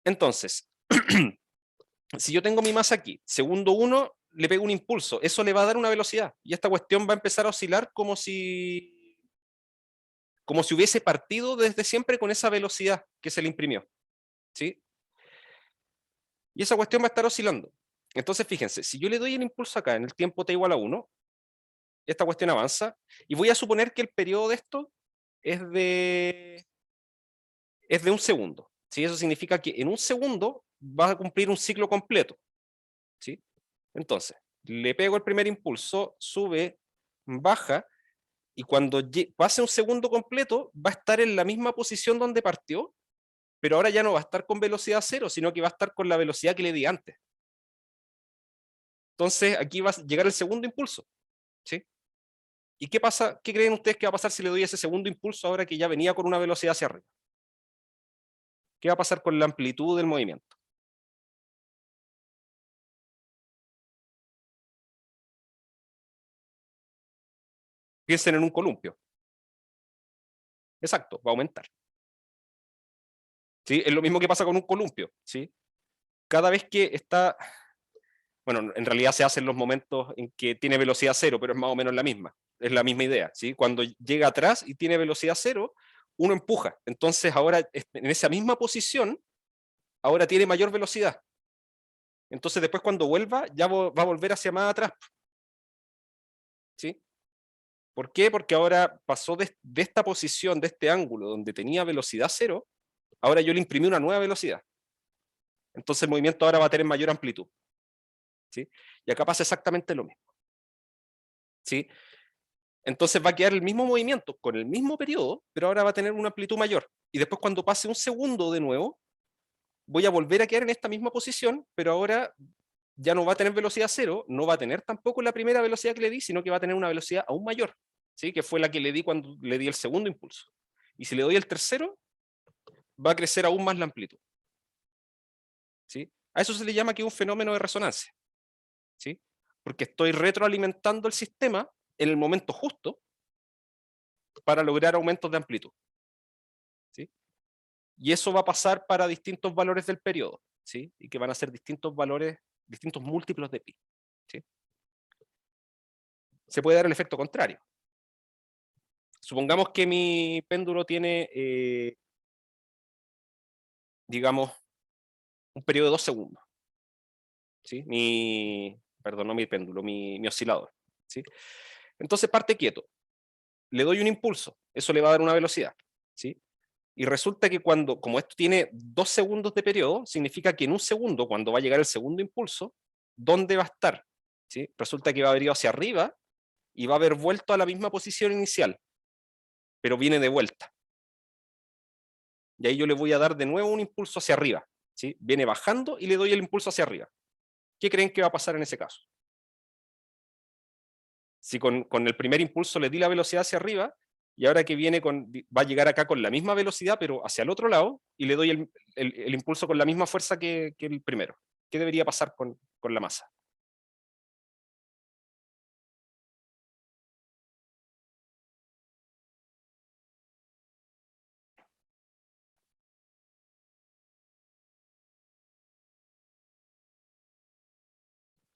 Entonces, si yo tengo mi masa aquí, segundo 1, le pego un impulso, eso le va a dar una velocidad, y esta cuestión va a empezar a oscilar como si hubiese partido desde siempre con esa velocidad que se le imprimió, ¿sí? Y esa cuestión va a estar oscilando. Entonces, fíjense, si yo le doy el impulso acá en el tiempo t igual a 1, esta cuestión avanza, y voy a suponer que el periodo de esto es de un segundo, ¿sí? Eso significa que en un segundo va a cumplir un ciclo completo, ¿sí? Entonces, le pego el primer impulso, sube, baja, y cuando pase un segundo completo, va a estar en la misma posición donde partió, pero ahora ya no va a estar con velocidad cero, sino que va a estar con la velocidad que le di antes. Entonces, aquí va a llegar el segundo impulso, ¿sí? ¿Y qué pasa? ¿Qué creen ustedes que va a pasar si le doy ese segundo impulso ahora que ya venía con una velocidad hacia arriba? ¿Qué va a pasar con la amplitud del movimiento? Piensen en un columpio. Exacto, va a aumentar. ¿Sí? Es lo mismo que pasa con un columpio, ¿sí? Cada vez que está, bueno, en realidad se hace en los momentos en que tiene velocidad cero, pero es más o menos la misma, es la misma idea, ¿sí? Cuando llega atrás y tiene velocidad cero, uno empuja, entonces ahora en esa misma posición, ahora tiene mayor velocidad, entonces después cuando vuelva ya va a volver hacia más atrás, ¿sí? ¿Por qué? Porque ahora pasó de esta posición, de este ángulo donde tenía velocidad cero, ahora yo le imprimí una nueva velocidad, entonces el movimiento ahora va a tener mayor amplitud, ¿sí? Y acá pasa exactamente lo mismo, ¿sí? Entonces va a quedar el mismo movimiento con el mismo periodo, pero ahora va a tener una amplitud mayor. Y después cuando pase un segundo de nuevo, voy a volver a quedar en esta misma posición, pero ahora ya no va a tener velocidad cero, no va a tener tampoco la primera velocidad que le di, sino que va a tener una velocidad aún mayor, ¿sí? Que fue la que le di cuando le di el segundo impulso. Y si le doy el tercero, va a crecer aún más la amplitud, ¿sí? A eso se le llama que es un fenómeno de resonancia, ¿sí? Porque estoy retroalimentando el sistema en el momento justo para lograr aumentos de amplitud, ¿sí? Y eso va a pasar para distintos valores del periodo, ¿sí? Y que van a ser distintos valores, distintos múltiplos de pi, ¿sí? Se puede dar el efecto contrario. Supongamos que mi péndulo tiene, digamos, un periodo de 2 segundos, ¿sí? Perdón, no mi péndulo, mi oscilador, ¿sí? Entonces parte quieto, le doy un impulso, eso le va a dar una velocidad, ¿sí? Y resulta que como esto tiene 2 segundos de periodo, significa que en un segundo, cuando va a llegar el segundo impulso, ¿dónde va a estar? ¿Sí? Resulta que va a haber ido hacia arriba y va a haber vuelto a la misma posición inicial, pero viene de vuelta. Y ahí yo le voy a dar de nuevo un impulso hacia arriba, ¿sí? Viene bajando y le doy el impulso hacia arriba. ¿Qué creen que va a pasar en ese caso? Si con el primer impulso le di la velocidad hacia arriba, y ahora que viene va a llegar acá con la misma velocidad, pero hacia el otro lado, y le doy el impulso con la misma fuerza que el primero. ¿Qué debería pasar con la masa?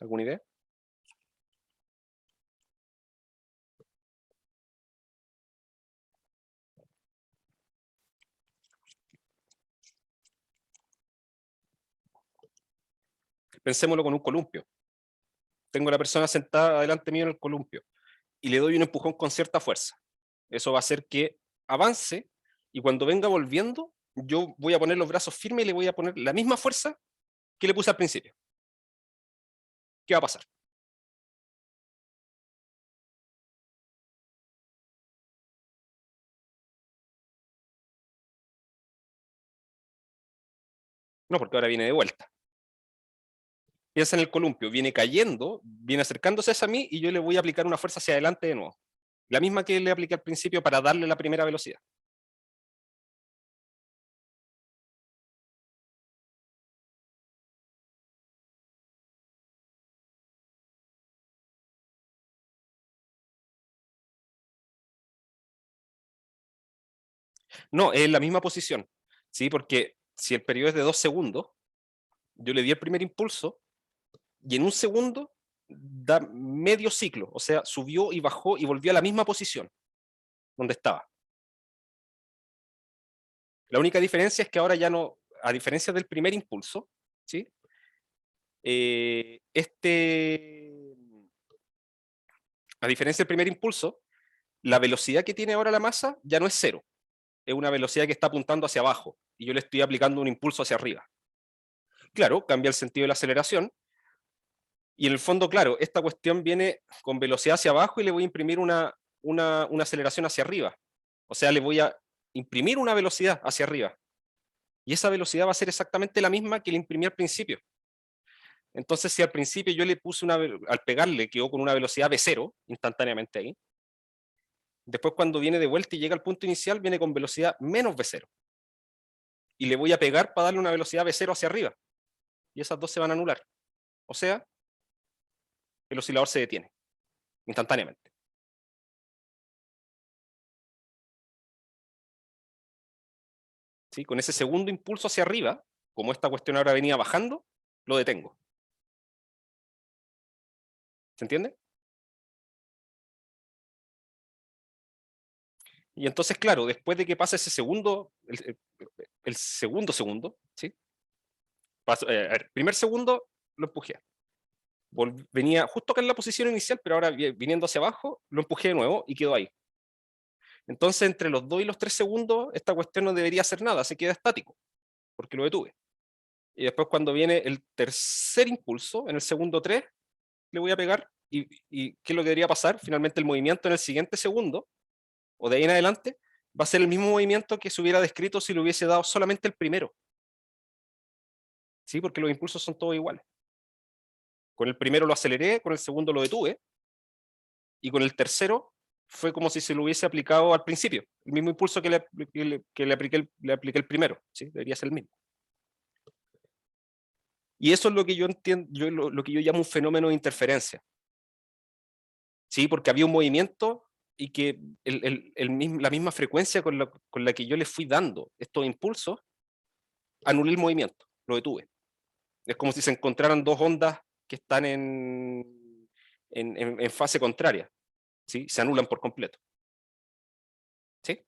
¿Alguna idea? Pensémoslo con un columpio. Tengo a la persona sentada delante mío en el columpio y le doy un empujón con cierta fuerza. Eso va a hacer que avance y cuando venga volviendo, yo voy a poner los brazos firmes y le voy a poner la misma fuerza que le puse al principio. ¿Qué va a pasar? No, porque ahora viene de vuelta. Piensa en el columpio, viene cayendo, viene acercándose hacia mí y yo le voy a aplicar una fuerza hacia adelante de nuevo. La misma que le apliqué al principio para darle la primera velocidad. No, es la misma posición, ¿sí? Porque si el periodo es de 2 segundos, yo le di el primer impulso y en un segundo da medio ciclo, o sea, subió y bajó y volvió a la misma posición donde estaba. La única diferencia es que ahora ya no, a diferencia del primer impulso, ¿sí? A diferencia del primer impulso, la velocidad que tiene ahora la masa ya no es cero, es una velocidad que está apuntando hacia abajo y yo le estoy aplicando un impulso hacia arriba. Claro, cambia el sentido de la aceleración y en el fondo, claro, esta cuestión viene con velocidad hacia abajo y le voy a imprimir una aceleración hacia arriba. O sea, le voy a imprimir una velocidad hacia arriba. Y esa velocidad va a ser exactamente la misma que le imprimí al principio. Entonces, si al principio yo le puse al pegarle quedó con una velocidad de cero instantáneamente ahí, después cuando viene de vuelta y llega al punto inicial, viene con velocidad menos v0. Y le voy a pegar para darle una velocidad v0 hacia arriba. Y esas dos se van a anular. O sea, el oscilador se detiene instantáneamente. ¿Sí? Con ese segundo impulso hacia arriba, como esta cuestión ahora venía bajando, lo detengo. ¿Se entiende? Y entonces, claro, después de que pase ese segundo, el segundo segundo, ¿sí? Primer segundo lo empujé. Venía justo acá en la posición inicial, pero ahora viniendo hacia abajo, lo empujé de nuevo y quedó ahí. Entonces, entre los 2 y los 3 segundos, esta cuestión no debería hacer nada, se queda estático, porque lo detuve. Y después cuando viene el tercer impulso, en el segundo 3, le voy a pegar, y ¿qué es lo que debería pasar? Finalmente el movimiento en el siguiente segundo, o de ahí en adelante, va a ser el mismo movimiento que se hubiera descrito si le hubiese dado solamente el primero. ¿Sí? Porque los impulsos son todos iguales. Con el primero lo aceleré, con el segundo lo detuve, y con el tercero fue como si se lo hubiese aplicado al principio, el mismo impulso que le apliqué el primero, ¿sí? Debería ser el mismo. Y eso es lo que yo entiendo, lo que yo llamo un fenómeno de interferencia. ¿Sí? Porque había un movimiento y que la misma frecuencia con la que yo le fui dando estos impulsos, anulé el movimiento, lo detuve. Es como si se encontraran dos ondas que están en fase contraria, ¿sí? Se anulan por completo. ¿Sí?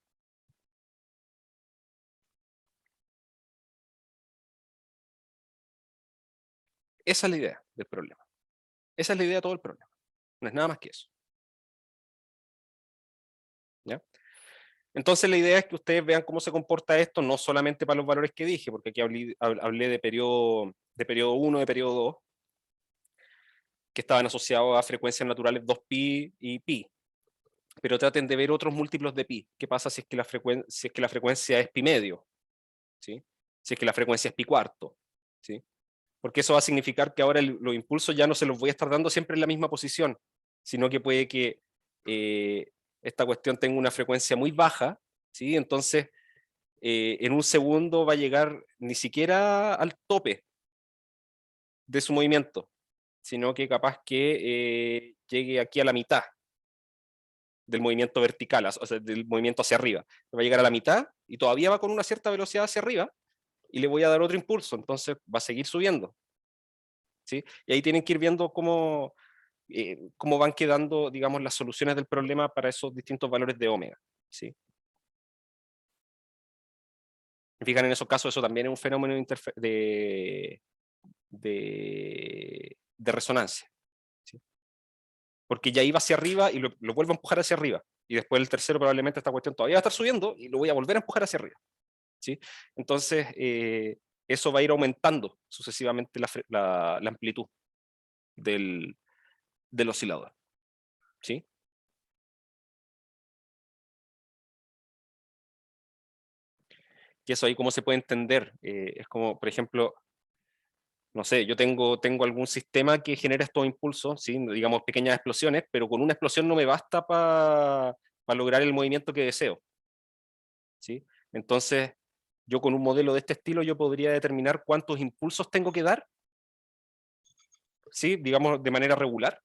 Esa es la idea del problema. Esa es la idea de todo el problema. No es nada más que eso. ¿Ya? Entonces la idea es que ustedes vean cómo se comporta esto, no solamente para los valores que dije, porque aquí hablé de periodo 1, de periodo 2, que estaban asociados a frecuencias naturales 2pi y pi. Pero traten de ver otros múltiplos de pi. ¿Qué pasa si es que la frecuencia es pi medio? ¿Sí? Si es que la frecuencia es pi cuarto. ¿Sí? Porque eso va a significar que ahora los impulsos ya no se los voy a estar dando siempre en la misma posición, sino que puede que esta cuestión tenga una frecuencia muy baja, ¿sí? Entonces en un segundo va a llegar ni siquiera al tope de su movimiento, sino que capaz que llegue aquí a la mitad del movimiento vertical, o sea, del movimiento hacia arriba. Va a llegar a la mitad y todavía va con una cierta velocidad hacia arriba y le voy a dar otro impulso, entonces va a seguir subiendo. ¿Sí? Y ahí tienen que ir viendo cómo van quedando, digamos, las soluciones del problema para esos distintos valores de omega. ¿Sí? Fijan, en esos casos eso también es un fenómeno de resonancia, ¿sí? Porque ya iba hacia arriba y lo vuelvo a empujar hacia arriba. Y después el tercero probablemente esta cuestión todavía va a estar subiendo y lo voy a volver a empujar hacia arriba, ¿sí? Entonces, eso va a ir aumentando sucesivamente la amplitud del oscilador, ¿sí? Y eso ahí cómo se puede entender. Es como, por ejemplo, no sé, yo tengo algún sistema que genera estos impulsos, ¿sí? Digamos pequeñas explosiones, pero con una explosión no me basta para lograr el movimiento que deseo, ¿sí? Entonces, yo con un modelo de este estilo yo podría determinar cuántos impulsos tengo que dar, ¿sí? Digamos de manera regular,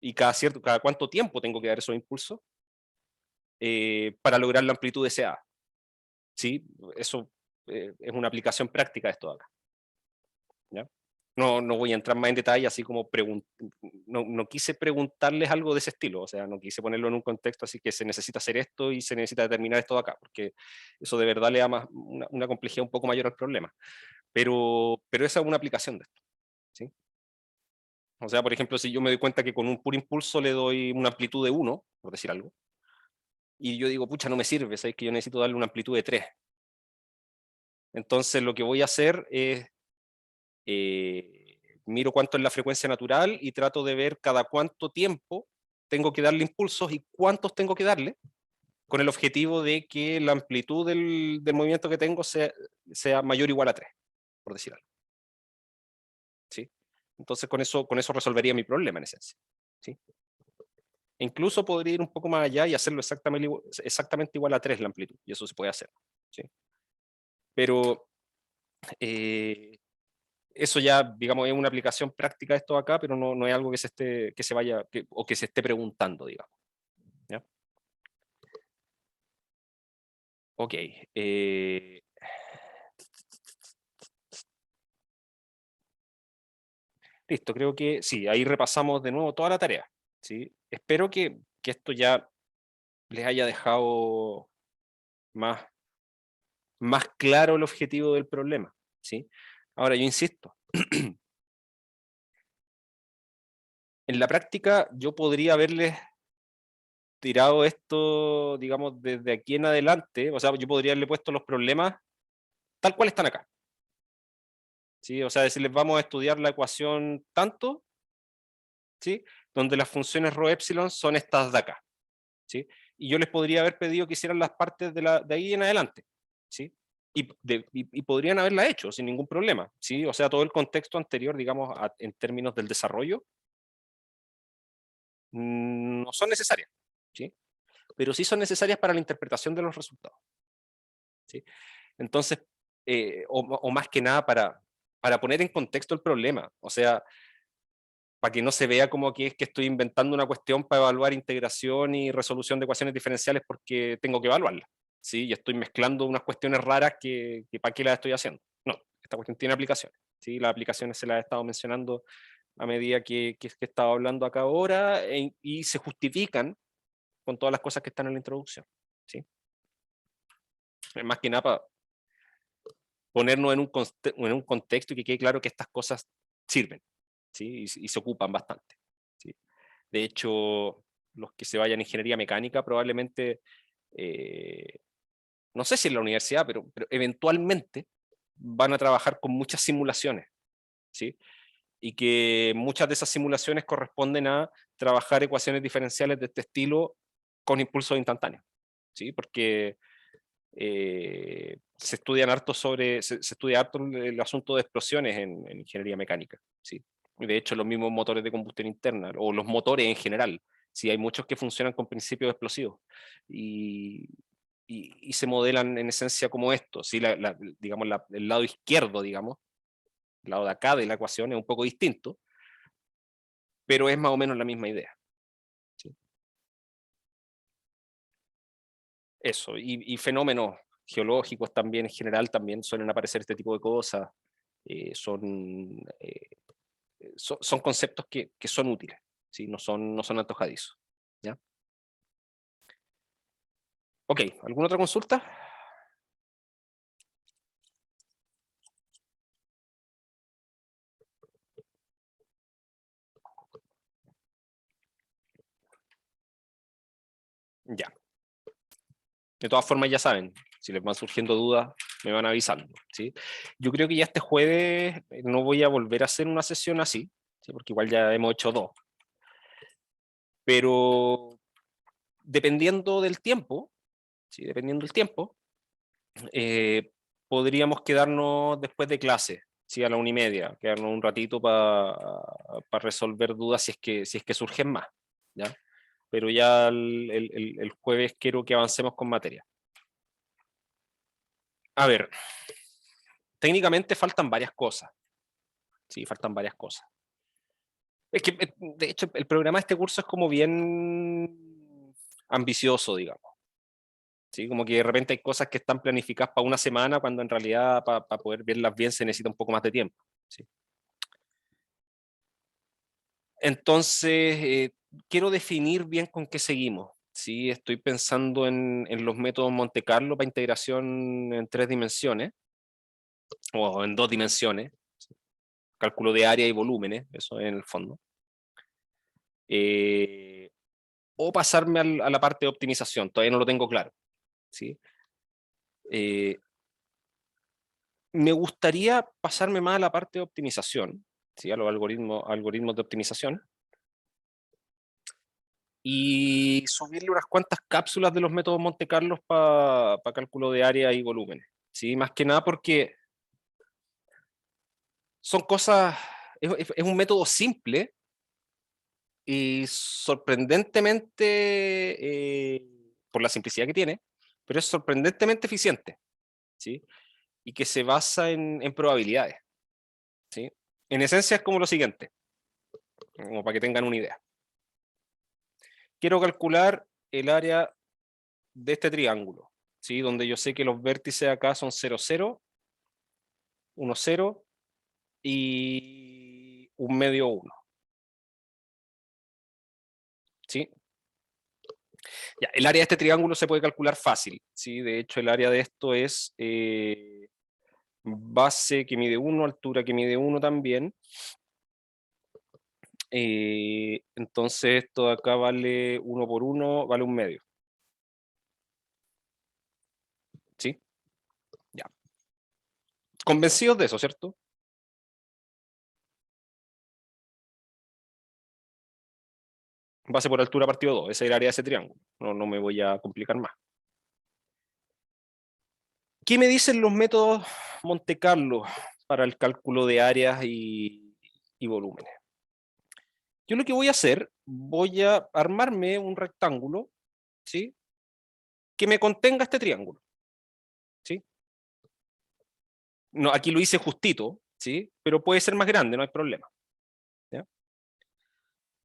y cada cuánto tiempo tengo que dar esos impulsos para lograr la amplitud deseada, ¿sí? Eso es una aplicación práctica de esto de acá, ¿ya? No voy a entrar más en detalle, así como no quise preguntarles algo de ese estilo, o sea, no quise ponerlo en un contexto así que se necesita hacer esto y se necesita determinar esto de acá, porque eso de verdad le da más, una complejidad un poco mayor al problema. Pero esa es una aplicación de esto, ¿sí? O sea, por ejemplo, si yo me doy cuenta que con un puro impulso le doy una amplitud de 1, por decir algo, y yo digo, pucha, no me sirve, ¿sabes? Que yo necesito darle una amplitud de 3. Entonces lo que voy a hacer es miro cuánto es la frecuencia natural y trato de ver cada cuánto tiempo tengo que darle impulsos y cuántos tengo que darle, con el objetivo de que la amplitud del movimiento que tengo sea mayor o igual a 3, por decir algo, ¿sí? Entonces con eso resolvería mi problema en esencia, ¿sí? E incluso podría ir un poco más allá y hacerlo exactamente igual a 3 la amplitud, y eso se puede hacer, ¿sí? Pero eso ya, digamos, es una aplicación práctica de esto acá, pero no es algo que se vaya, o que se esté preguntando, digamos, ¿ya? Ok. Listo, creo que sí, ahí repasamos de nuevo toda la tarea, ¿sí? Espero que esto ya les haya dejado más, más claro el objetivo del problema, ¿sí? Ahora, yo insisto, en la práctica yo podría haberles tirado esto, digamos, desde aquí en adelante, o sea, yo podría haberle puesto los problemas tal cual están acá, ¿sí? O sea, decirles, vamos a estudiar la ecuación tanto, ¿sí? Donde las funciones rho epsilon son estas de acá, ¿sí? Y yo les podría haber pedido que hicieran las partes de ahí en adelante, ¿sí? Y podrían haberla hecho sin ningún problema, ¿sí? O sea, todo el contexto anterior, digamos, en términos del desarrollo, no son necesarias, ¿sí? Pero sí son necesarias para la interpretación de los resultados, ¿sí? Entonces, o más que nada para poner en contexto el problema, o sea, para que no se vea como que es que estoy inventando una cuestión para evaluar integración y resolución de ecuaciones diferenciales porque tengo que evaluarla, ¿sí? Y estoy mezclando unas cuestiones raras que para qué las estoy haciendo. No, esta cuestión tiene aplicaciones, ¿sí? Las aplicaciones se las he estado mencionando a medida que he estado hablando acá ahora y se justifican con todas las cosas que están en la introducción, ¿sí? Más que nada para ponernos en un contexto y que quede claro que estas cosas sirven, ¿sí? Y se ocupan bastante, ¿sí? De hecho, los que se vayan a ingeniería mecánica probablemente, no sé si en la universidad, pero eventualmente van a trabajar con muchas simulaciones, ¿sí? Y que muchas de esas simulaciones corresponden a trabajar ecuaciones diferenciales de este estilo con impulsos instantáneos, ¿sí? Porque se estudia harto el asunto de explosiones en ingeniería mecánica, ¿sí? De hecho, los mismos motores de combustión interna, o los motores en general, sí, hay muchos que funcionan con principios explosivos y, y se modelan en esencia como esto, ¿sí? Digamos, el lado izquierdo, digamos, el lado de acá de la ecuación es un poco distinto, pero es más o menos la misma idea, ¿sí? Eso, y fenómenos geológicos también en general también suelen aparecer este tipo de cosas, son conceptos que son útiles, ¿sí? No son antojadizos, ¿ya? Ok, ¿alguna otra consulta? Ya. De todas formas, ya saben, si les van surgiendo dudas, me van avisando, ¿sí? Yo creo que ya este jueves no voy a volver a hacer una sesión así, ¿sí? Porque igual ya hemos hecho dos. Pero dependiendo del tiempo, ¿sí? Dependiendo del tiempo, podríamos quedarnos después de clase, ¿sí? A la 1:30, quedarnos un ratito para resolver dudas si es que surgen más, ¿ya? Pero ya el jueves quiero que avancemos con materia. A ver, técnicamente faltan varias cosas. Sí, faltan varias cosas. Es que, de hecho, el programa de este curso es como bien ambicioso, digamos. ¿Sí? Como que de repente hay cosas que están planificadas para una semana, cuando en realidad para poder verlas bien se necesita un poco más de tiempo. ¿Sí? Entonces, quiero definir bien con qué seguimos. ¿Sí? Estoy pensando en los métodos Monte Carlo para integración en 3 dimensiones, o en 2 dimensiones, cálculo de área y volúmenes, eso en el fondo. O pasarme a la parte de optimización, todavía no lo tengo claro. ¿Sí? Eh, Me gustaría pasarme más a la parte de optimización, ¿sí? A los algoritmos de optimización, y subirle unas cuantas cápsulas de los métodos Monte Carlo para cálculo de área y volúmenes. ¿Sí? Más que nada porque son cosas, es un método simple y sorprendentemente, por la simplicidad que tiene, pero es sorprendentemente eficiente, ¿sí? Y que se basa en probabilidades, ¿sí? En esencia es como lo siguiente, como para que tengan una idea. Quiero calcular el área de este triángulo, ¿sí? Donde yo sé que los vértices acá son 0, 0, 1, 0 y un medio 1. ¿Sí? Ya, el área de este triángulo se puede calcular fácil, ¿sí? De hecho, el área de esto es base que mide 1, altura que mide 1 también. Entonces esto de acá vale 1 por 1, vale un medio. ¿Sí? Ya. Convencidos de eso, ¿cierto? Base por altura partido 2, esa es el área de ese triángulo. No me voy a complicar más. ¿Qué me dicen los métodos Monte Carlo para el cálculo de áreas y volúmenes? Yo lo que voy a hacer, voy a armarme un rectángulo, ¿sí? Que me contenga este triángulo, ¿sí? No, aquí lo hice justito, ¿sí? Pero puede ser más grande, no hay problema, ¿ya?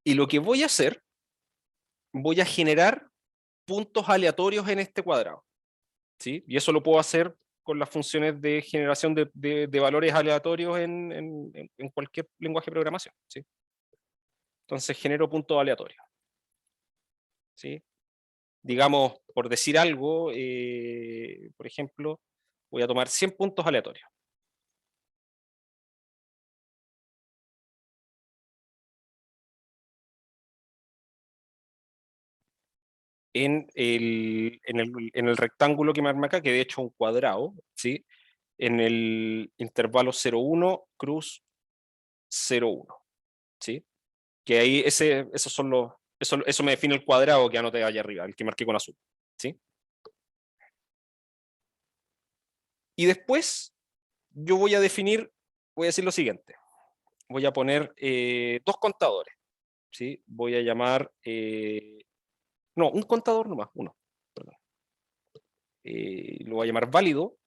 Y lo que voy a hacer, voy a generar puntos aleatorios en este cuadrado, ¿sí? Y eso lo puedo hacer con las funciones de generación de valores aleatorios en cualquier lenguaje de programación, ¿sí? Entonces genero puntos aleatorios, ¿sí? Digamos, por decir algo, por ejemplo, voy a tomar 100 puntos aleatorios. En el rectángulo que me arma acá, que de hecho es un cuadrado, ¿sí? En el intervalo 0,1, cruz 0,1, ¿sí? Que ahí esos son eso me define el cuadrado que anoté allá arriba, el que marqué con azul, ¿sí? Y después yo voy a decir lo siguiente, voy a poner 2 contadores, ¿sí? Voy a llamar, no, un contador nomás, uno, perdón. Lo voy a llamar válido,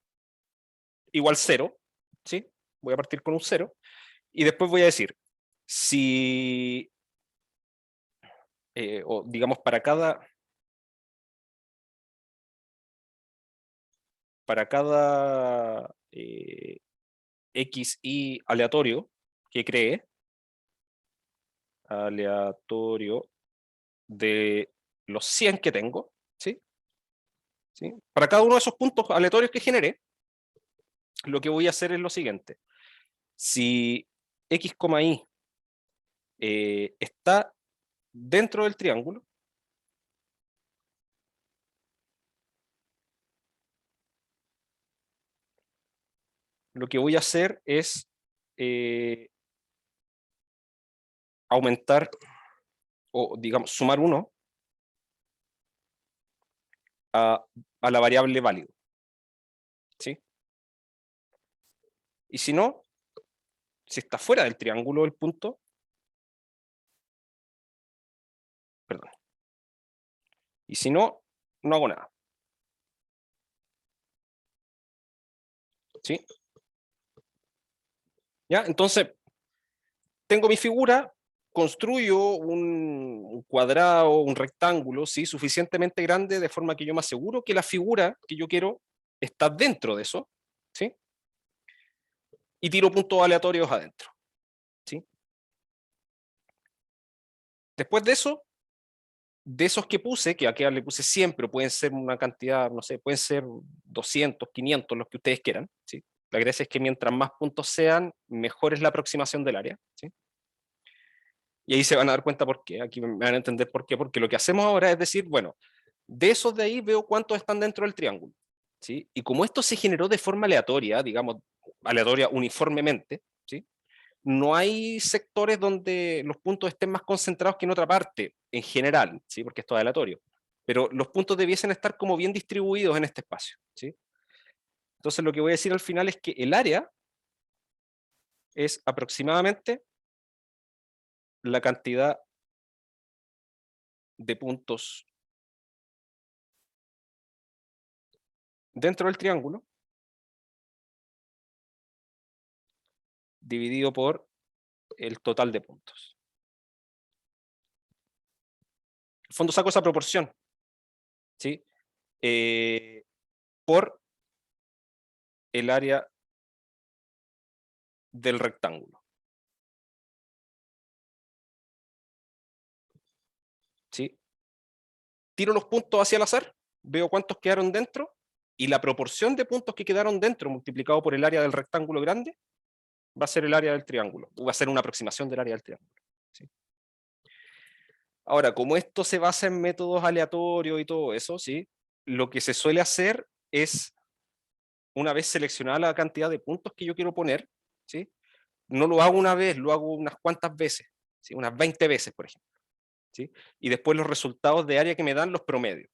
igual 0, ¿sí? Voy a partir con un 0, y después voy a decir, si, o digamos, para cada XY aleatorio que cree, aleatorio de los 100 que tengo, ¿sí? ¿Sí? Para cada uno de esos puntos aleatorios que genere, lo que voy a hacer es lo siguiente. Si X, Y está dentro del triángulo, lo que voy a hacer es aumentar, o digamos, sumar 1 a la variable válido. ¿Sí? Y si no, si está fuera del triángulo el punto, perdón. Y si no, no hago nada. ¿Sí? ¿Ya? Entonces, tengo mi figura, construyo un cuadrado, un rectángulo, ¿sí? Suficientemente grande de forma que yo me aseguro que la figura que yo quiero está dentro de eso, ¿sí? Y tiro puntos aleatorios adentro, ¿sí? Después de eso, de esos que puse, que aquí le puse 100, pero pueden ser una cantidad, no sé, pueden ser 200, 500, los que ustedes quieran, ¿sí? La gracia es que mientras más puntos sean, mejor es la aproximación del área, ¿sí? Y ahí se van a dar cuenta por qué, aquí me van a entender por qué, porque lo que hacemos ahora es decir, bueno, de esos de ahí veo cuántos están dentro del triángulo, ¿sí? Y como esto se generó de forma aleatoria, digamos, aleatoria uniformemente, ¿sí? No hay sectores donde los puntos estén más concentrados que en otra parte, en general, ¿sí? Porque esto es aleatorio. Pero los puntos debiesen estar como bien distribuidos en este espacio, ¿sí? Entonces lo que voy a decir al final es que el área es aproximadamente la cantidad de puntos dentro del triángulo dividido por el total de puntos. En el fondo saco esa proporción, ¿sí? Por el área del rectángulo, ¿sí? Tiro los puntos hacia el azar, veo cuántos quedaron dentro, y la proporción de puntos que quedaron dentro multiplicado por el área del rectángulo grande va a ser el área del triángulo, o va a ser una aproximación del área del triángulo, ¿sí? Ahora, como esto se basa en métodos aleatorios y todo eso, ¿sí? Lo que se suele hacer es, una vez seleccionada la cantidad de puntos que yo quiero poner, ¿sí? No lo hago una vez, lo hago unas cuantas veces, ¿sí? Unas 20 veces, por ejemplo, ¿sí? Y después los resultados de área que me dan los promedios,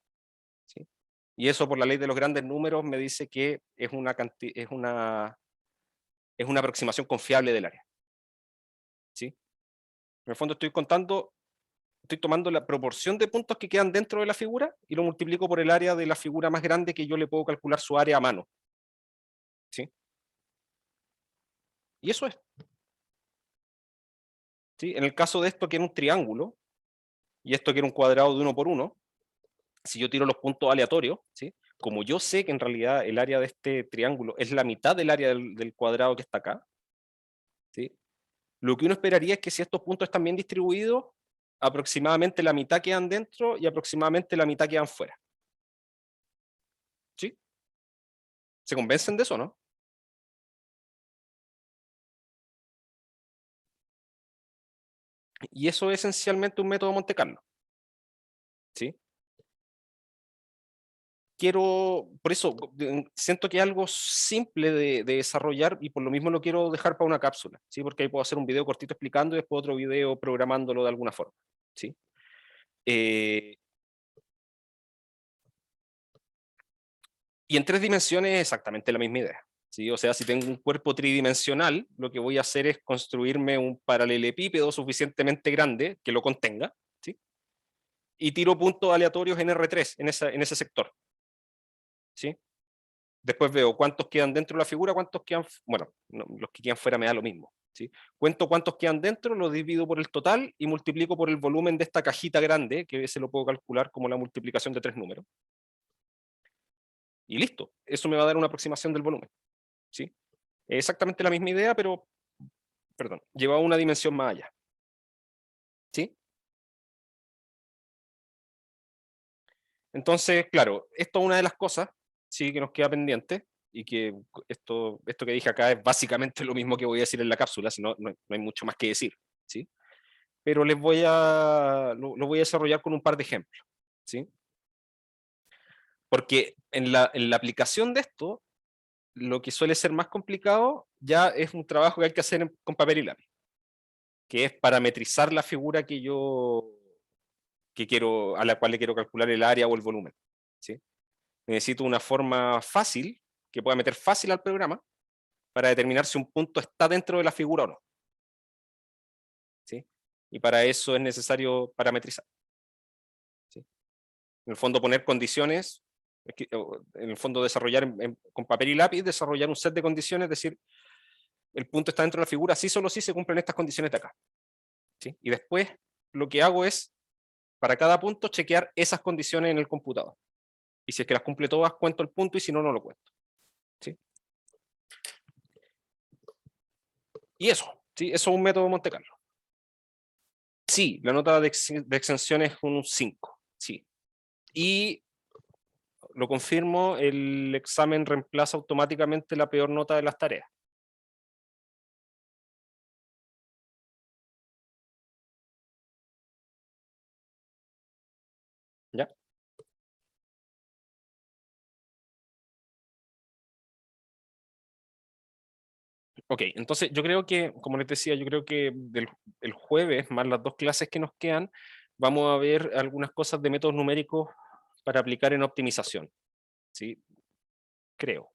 ¿sí? Y eso por la ley de los grandes números me dice que es una aproximación confiable del área, ¿sí? En el fondo estoy tomando la proporción de puntos que quedan dentro de la figura y lo multiplico por el área de la figura más grande que yo le puedo calcular su área a mano, ¿sí? Y eso es, ¿sí? En el caso de esto que era un triángulo, y esto que era un cuadrado de 1 por 1, si yo tiro los puntos aleatorios, ¿sí? Como yo sé que en realidad el área de este triángulo es la mitad del área del cuadrado que está acá, ¿sí? Lo que uno esperaría es que si estos puntos están bien distribuidos, aproximadamente la mitad quedan dentro y aproximadamente la mitad quedan fuera, ¿sí? ¿Se convencen de eso, no? Y eso es esencialmente un método Monte Carlo, ¿sí? Por eso, siento que es algo simple de desarrollar y por lo mismo lo quiero dejar para una cápsula, ¿sí? Porque ahí puedo hacer un video cortito explicando y después otro video programándolo de alguna forma, ¿sí? Eh, y en 3 dimensiones es exactamente la misma idea, ¿sí? O sea, si tengo un cuerpo tridimensional, lo que voy a hacer es construirme un paralelepípedo suficientemente grande que lo contenga, ¿sí? Y tiro puntos aleatorios en R3, en ese sector, ¿sí? Después veo cuántos quedan dentro de la figura, cuántos quedan, bueno, no, los que quedan fuera me da lo mismo, ¿sí? Cuento cuántos quedan dentro, lo divido por el total y multiplico por el volumen de esta cajita grande, que se lo puedo calcular como la multiplicación de 3 números. Y listo, eso me va a dar una aproximación del volumen, ¿sí? Es exactamente la misma idea, pero, perdón, lleva a una dimensión más allá, ¿sí? Entonces, claro, esto es una de las cosas, sí, que nos queda pendiente, y que esto que dije acá es básicamente lo mismo que voy a decir en la cápsula, si no, no hay mucho más que decir, ¿sí? Pero lo voy a desarrollar con un par de ejemplos, ¿sí? Porque en la aplicación de esto, lo que suele ser más complicado ya es un trabajo que hay que hacer con papel y lápiz, que es parametrizar la figura que quiero, a la cual le quiero calcular el área o el volumen, ¿sí? Necesito una forma fácil, que pueda meter fácil al programa, para determinar si un punto está dentro de la figura o no, ¿sí? Y para eso es necesario parametrizar, ¿sí? En el fondo poner condiciones, en el fondo desarrollar con papel y lápiz, desarrollar un set de condiciones, es decir, el punto está dentro de la figura, sí solo si se cumplen estas condiciones de acá, ¿sí? Y después lo que hago es, para cada punto, chequear esas condiciones en el computador. Y si es que las cumple todas, cuento el punto, y si no, no lo cuento, ¿sí? Y eso, ¿sí? Eso es un método de Monte Carlo. Sí, la nota de exención es un 5, sí. Y lo confirmo, el examen reemplaza automáticamente la peor nota de las tareas. ¿Ya? Ok, entonces yo creo que, como les decía, yo creo que el jueves, más las 2 clases que nos quedan, vamos a ver algunas cosas de métodos numéricos para aplicar en optimización, ¿sí? Creo.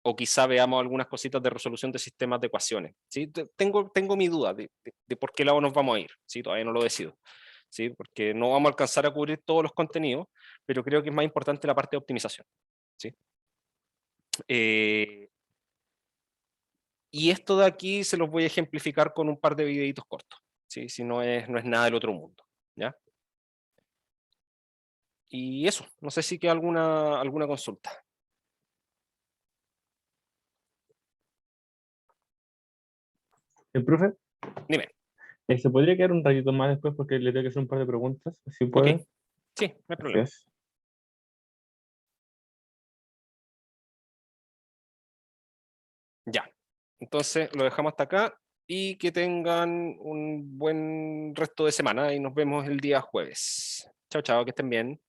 O quizá veamos algunas cositas de resolución de sistemas de ecuaciones, ¿sí? Tengo mi duda de por qué lado nos vamos a ir, ¿sí? Todavía no lo decido, ¿sí? Porque no vamos a alcanzar a cubrir todos los contenidos, pero creo que es más importante la parte de optimización, ¿sí? Y esto de aquí se los voy a ejemplificar con un par de videitos cortos, ¿sí? Si no es nada del otro mundo, ¿ya? Y eso, no sé si queda alguna consulta. ¿El profe? Dime. ¿Se podría quedar un ratito más después porque le tengo que hacer un par de preguntas? Si Ok, puede. sí, no hay problema. Gracias. Ya. Entonces lo dejamos hasta acá y que tengan un buen resto de semana y nos vemos el día jueves. Chao, chao, que estén bien.